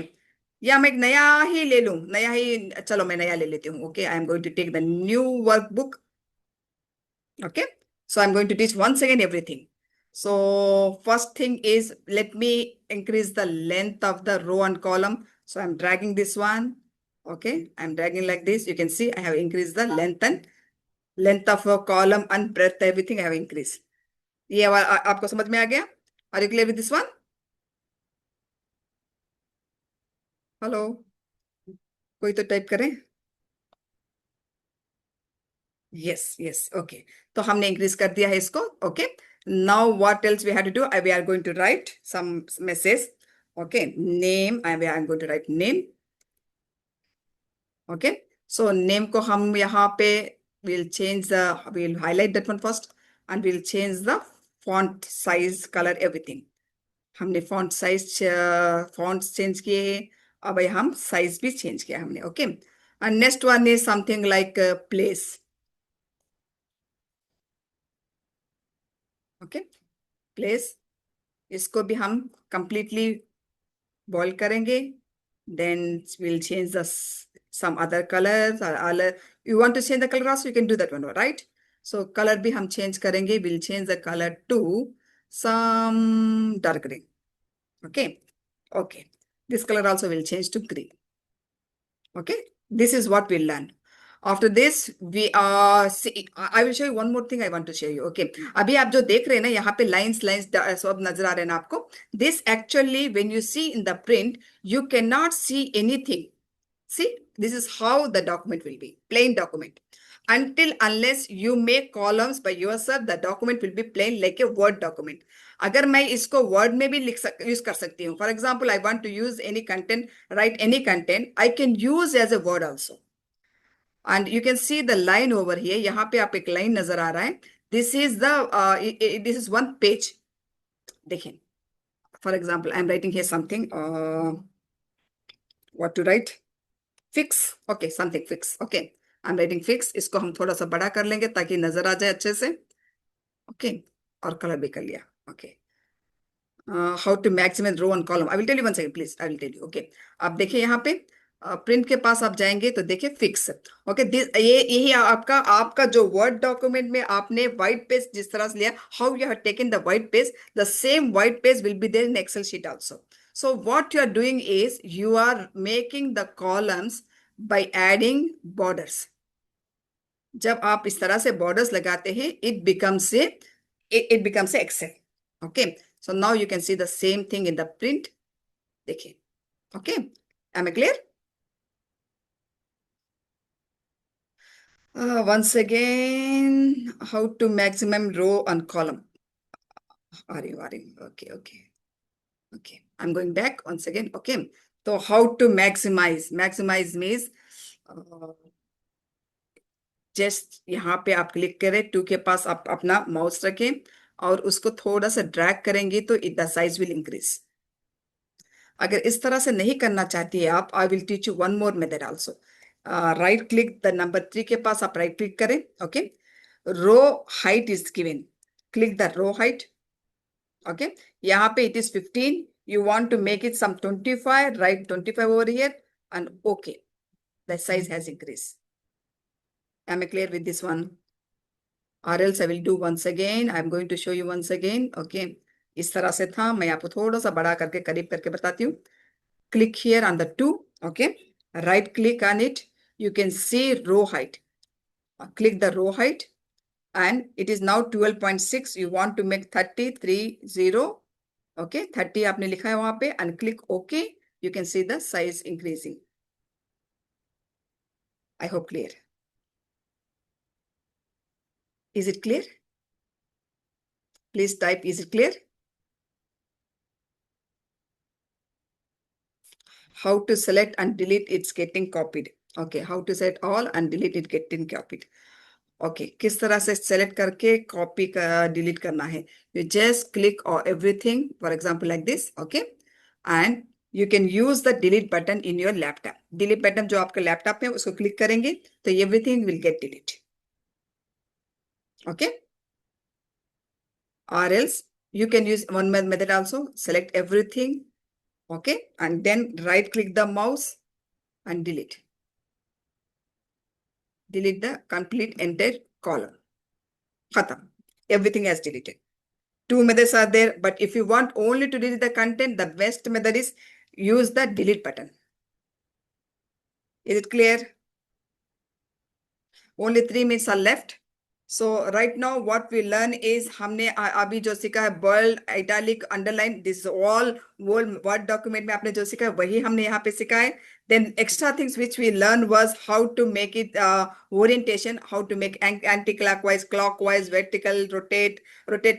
A: या मैं एक नया ही ले लूं, नया ही, चलो मैं नया ले लेती हूँ. Okay, I am going to take the new workbook. Okay, so I'm going to teach once again everything. So first thing is, let me increase the length of the row and column. So I'm dragging this one. Okay, I'm dragging like this. You can see I have increased the length of a column and breadth, everything I have increased. ये आपको समझ में आ गया? Are you clear with this one? Hello, कोई तो type करें. Yes yes, okay. तो हमने इंक्रीज कर दिया है इसको. Okay, now what else we have to do? We are going to write some message. Okay, name, I am going to write name. Okay, so name को हम यहाँ पे we'll change the, we'll highlight that one first and we'll change the font size, color, everything. हमने font size fonts change किए हैं. अब हम size भी change किया हमने. Okay, and next one is something like place. Okay, place, इसको भी हम completely bold करेंगे. Then we'll change the some other colors or other. You want to change the color also, you can do that one, right? So color भी हम change करेंगे. We'll change the color to some dark green. Okay, okay. This color also will change to green. Okay, this is what we'll learn. After this, we see, I will show you one more thing I want to show you. Okay, अभी आप जो देख रहे हैं ना यहाँ पे lines सब नजर आ रहे हैं ना आपको. This actually, when you see in the print, you cannot see anything. See, this is how the document will be, plain document. Until unless you make columns by yourself, the document will be plain like a Word document. अगर मैं इसको Word में भी use कर सकती हूँ. For example, I want to use any content, write any content, I can use as a Word also. And you can see the line over here. यहाँ पे आप एक line नजर आ रहा है. This is the this is one page. देखिए, for example, I'm writing here something. What to write? Fix. Okay, something fix. Okay, I'm writing fix. इसको हम थोड़ा सा बड़ा कर लेंगे ताकि नजर आ जाए अच्छे से. Okay, और कलर भी कर लिया. Okay. How to maximize row and column? I will tell you one second, please. I will tell you. Okay, आप देखिए यहाँ पे प्रिंट के पास आप जाएंगे तो देखिए फिक्स। ओके, ये यही आपका आपका जो वर्ड डॉक्यूमेंट में आपने व्हाइट पेज जिस तरह से लिया, how you have taken the white page, the same white page will be there in Excel sheet also. So what you are doing is you are making the columns by adding borders. जब आप इस तरह से borders लगाते हैं, it becomes a excel. Okay, so now you can see the same thing in the print. देखिए. Okay, am I clear? Once again, how to maximum row and column. Are you? Okay. I'm going back once again. Okay. So how to maximize? Maximize means just यहाँ पे आप click करें, to के पास आप अपना mouse रखें और उसको थोड़ा सा ड्रैग करेंगे तो द साइज विल इंक्रीज. अगर इस तरह से नहीं करना चाहती है आप, I will teach you one more method also. Right click the number 3 के पास आप राइट क्लिक करें. Okay, row height is given, click the row height. Okay, यहाँ पे it is 15, you want to make it some 25, write 25 over here and okay, the size has increased. Am I clear with this one? Or else I will do once again. I'm going to show you once again. Okay, इस तरह से था, मैं आपको थोड़ा सा बड़ा करके करीब करके बताती हूँ. Click here on the 2. Okay, right click on it, you can see row height. Click the row height and it is now 12.6. You want to make 30. Okay, 30 आपने लिखा है वहां पे and click OK. You can see the size increasing. I hope clear. Is it clear? Please type, is it clear? How to select and delete, it's getting copied. Okay, how to select all and delete it getting copied. Okay, किस तरह से select करके copy का delete करना है. You just click on everything, for example like this. Okay, and you can use the delete button in your laptop. Delete button जो आपके laptop में उसको click करेंगे तो everything will get delete. Okay, or else you can use one method also. Select everything. Okay, and then right click the mouse and delete. Delete the complete entire column. Khatam. Everything has deleted. Two methods are there, but if you want only to delete the content, the best method is use the delete button. Is it clear? Only 3 minutes are left. So right now what we learn is हमने अभी जो सीखा है bold, italic, underline, this all word document में आपने जो सीखा है वही हमने यहाँ पे सीखा है. Then extra things which we learned was how to make it orientation, how to make anti-clockwise, clockwise, vertical, rotate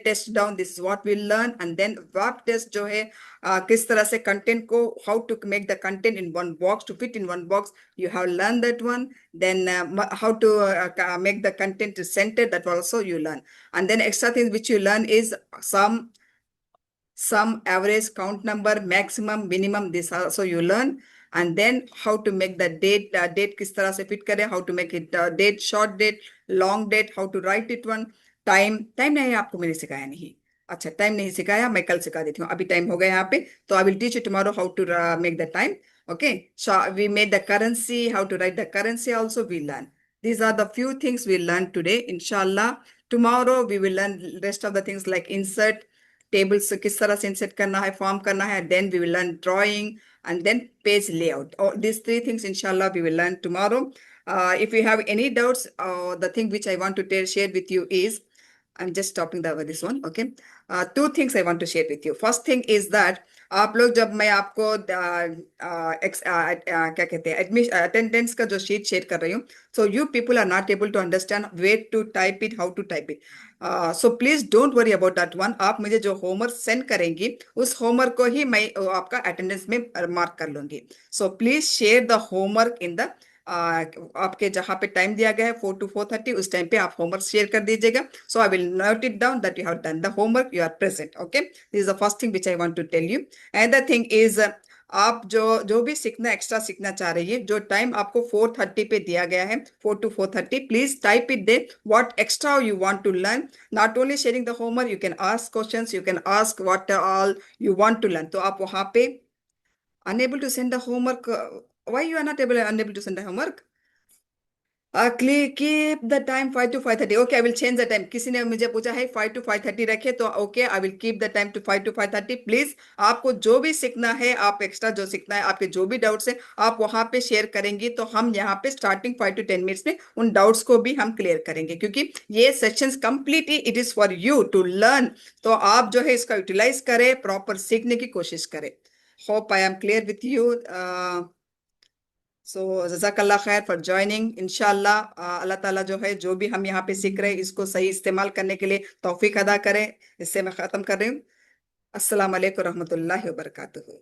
A: test down. This is what we learn. And then warp test जो है किस तरह से content को, how to make the content in one box, to fit in one box. You have learned that one. Then how to make the content centered, that also you learn. And then extra things which you learn is sum, average, count number, maximum, minimum, this also you learn. And then how to make the date, date किस तरह से fit करें, how to make it date, short date, long date, how to write it one. time नहीं, आपको मैंने सिखाया नहीं. अच्छा, टाइम नहीं सिखाया, मैं कल सिखा देती हूँ. अभी टाइम हो गया यहाँ पे, तो I will teach you tomorrow how to make the time. Okay, so we made the currency, how to write the currency also we learn. These are the few things we learned today. Inshallah, tomorrow we will learn rest of the things like insert, tables किस तरह से insert करना है, form करना है. Then we will learn drawing and then page layout. All these 3 things inshallah we will learn tomorrow. If you have any doubts, the thing which I want to share with you is, I'm just stopping this one. Okay, 2 things I want to share with you. First thing is that आप लोग जब मैं आपको क्या कहते हैं admission attendance का जो शीट शेयर कर रही हूँ, so you people are not able to understand where to type it, how to type it. So please don't worry about that one. आप मुझे जो होमवर्क सेंड करेंगी उस होमवर्क को ही मैं आपका अटेंडेंस में मार्क कर लूंगी. So please share the homework in the आपके जहां पे टाइम दिया गया है 4 to 4:30, उस टाइम पे आप होमवर्क शेयर कर दीजिएगा. So I will note it down that you have done the homework, you are present. Okay, this is the first thing which I want to tell you. Another thing is, आप जो भी सीखना extra सीखना चाह रही है, जो time आपको 4:30 पे दिया गया है 4 to 4:30, please type it the what extra you want to learn. Not only sharing the homework, you can ask questions, you can ask what all you want to learn. तो आप वहां पे unable to send the homework, Why you are not unable to send the homework? Keep the time 5 to 5:30. Okay, I will change the time. किसी ने मुझे पूछा है 5 to 5:30 रखे, तो okay, I will keep the time to 5 to 5:30. Please, आपको जो भी सीखना है, आप एक्स्ट्रा जो सीखना है, आपके जो भी डाउट्स है, आप वहां पे शेयर करेंगी, तो हम यहाँ पे स्टार्टिंग 5 to 10 मिनट्स में उन डाउट्स को भी हम क्लियर करेंगे, क्योंकि ये sessions completely it is for you to learn. तो आप जो है इसका यूटिलाइज करें, प्रॉपर सीखने की कोशिश करें. Hope I am clear with you. So जजाकल्ला खैर फॉर ज्वाइनिंग. इंशाल्लाह अल्लाह ताला जो है, जो भी हम यहाँ पे सीख रहे हैं, इसको सही इस्तेमाल करने के लिए तौफीक अदा करें. इससे मैं खत्म कर रही हूँ. अस्सलाम वालेकुम रहमतुल्लाहि व बरकातुहू.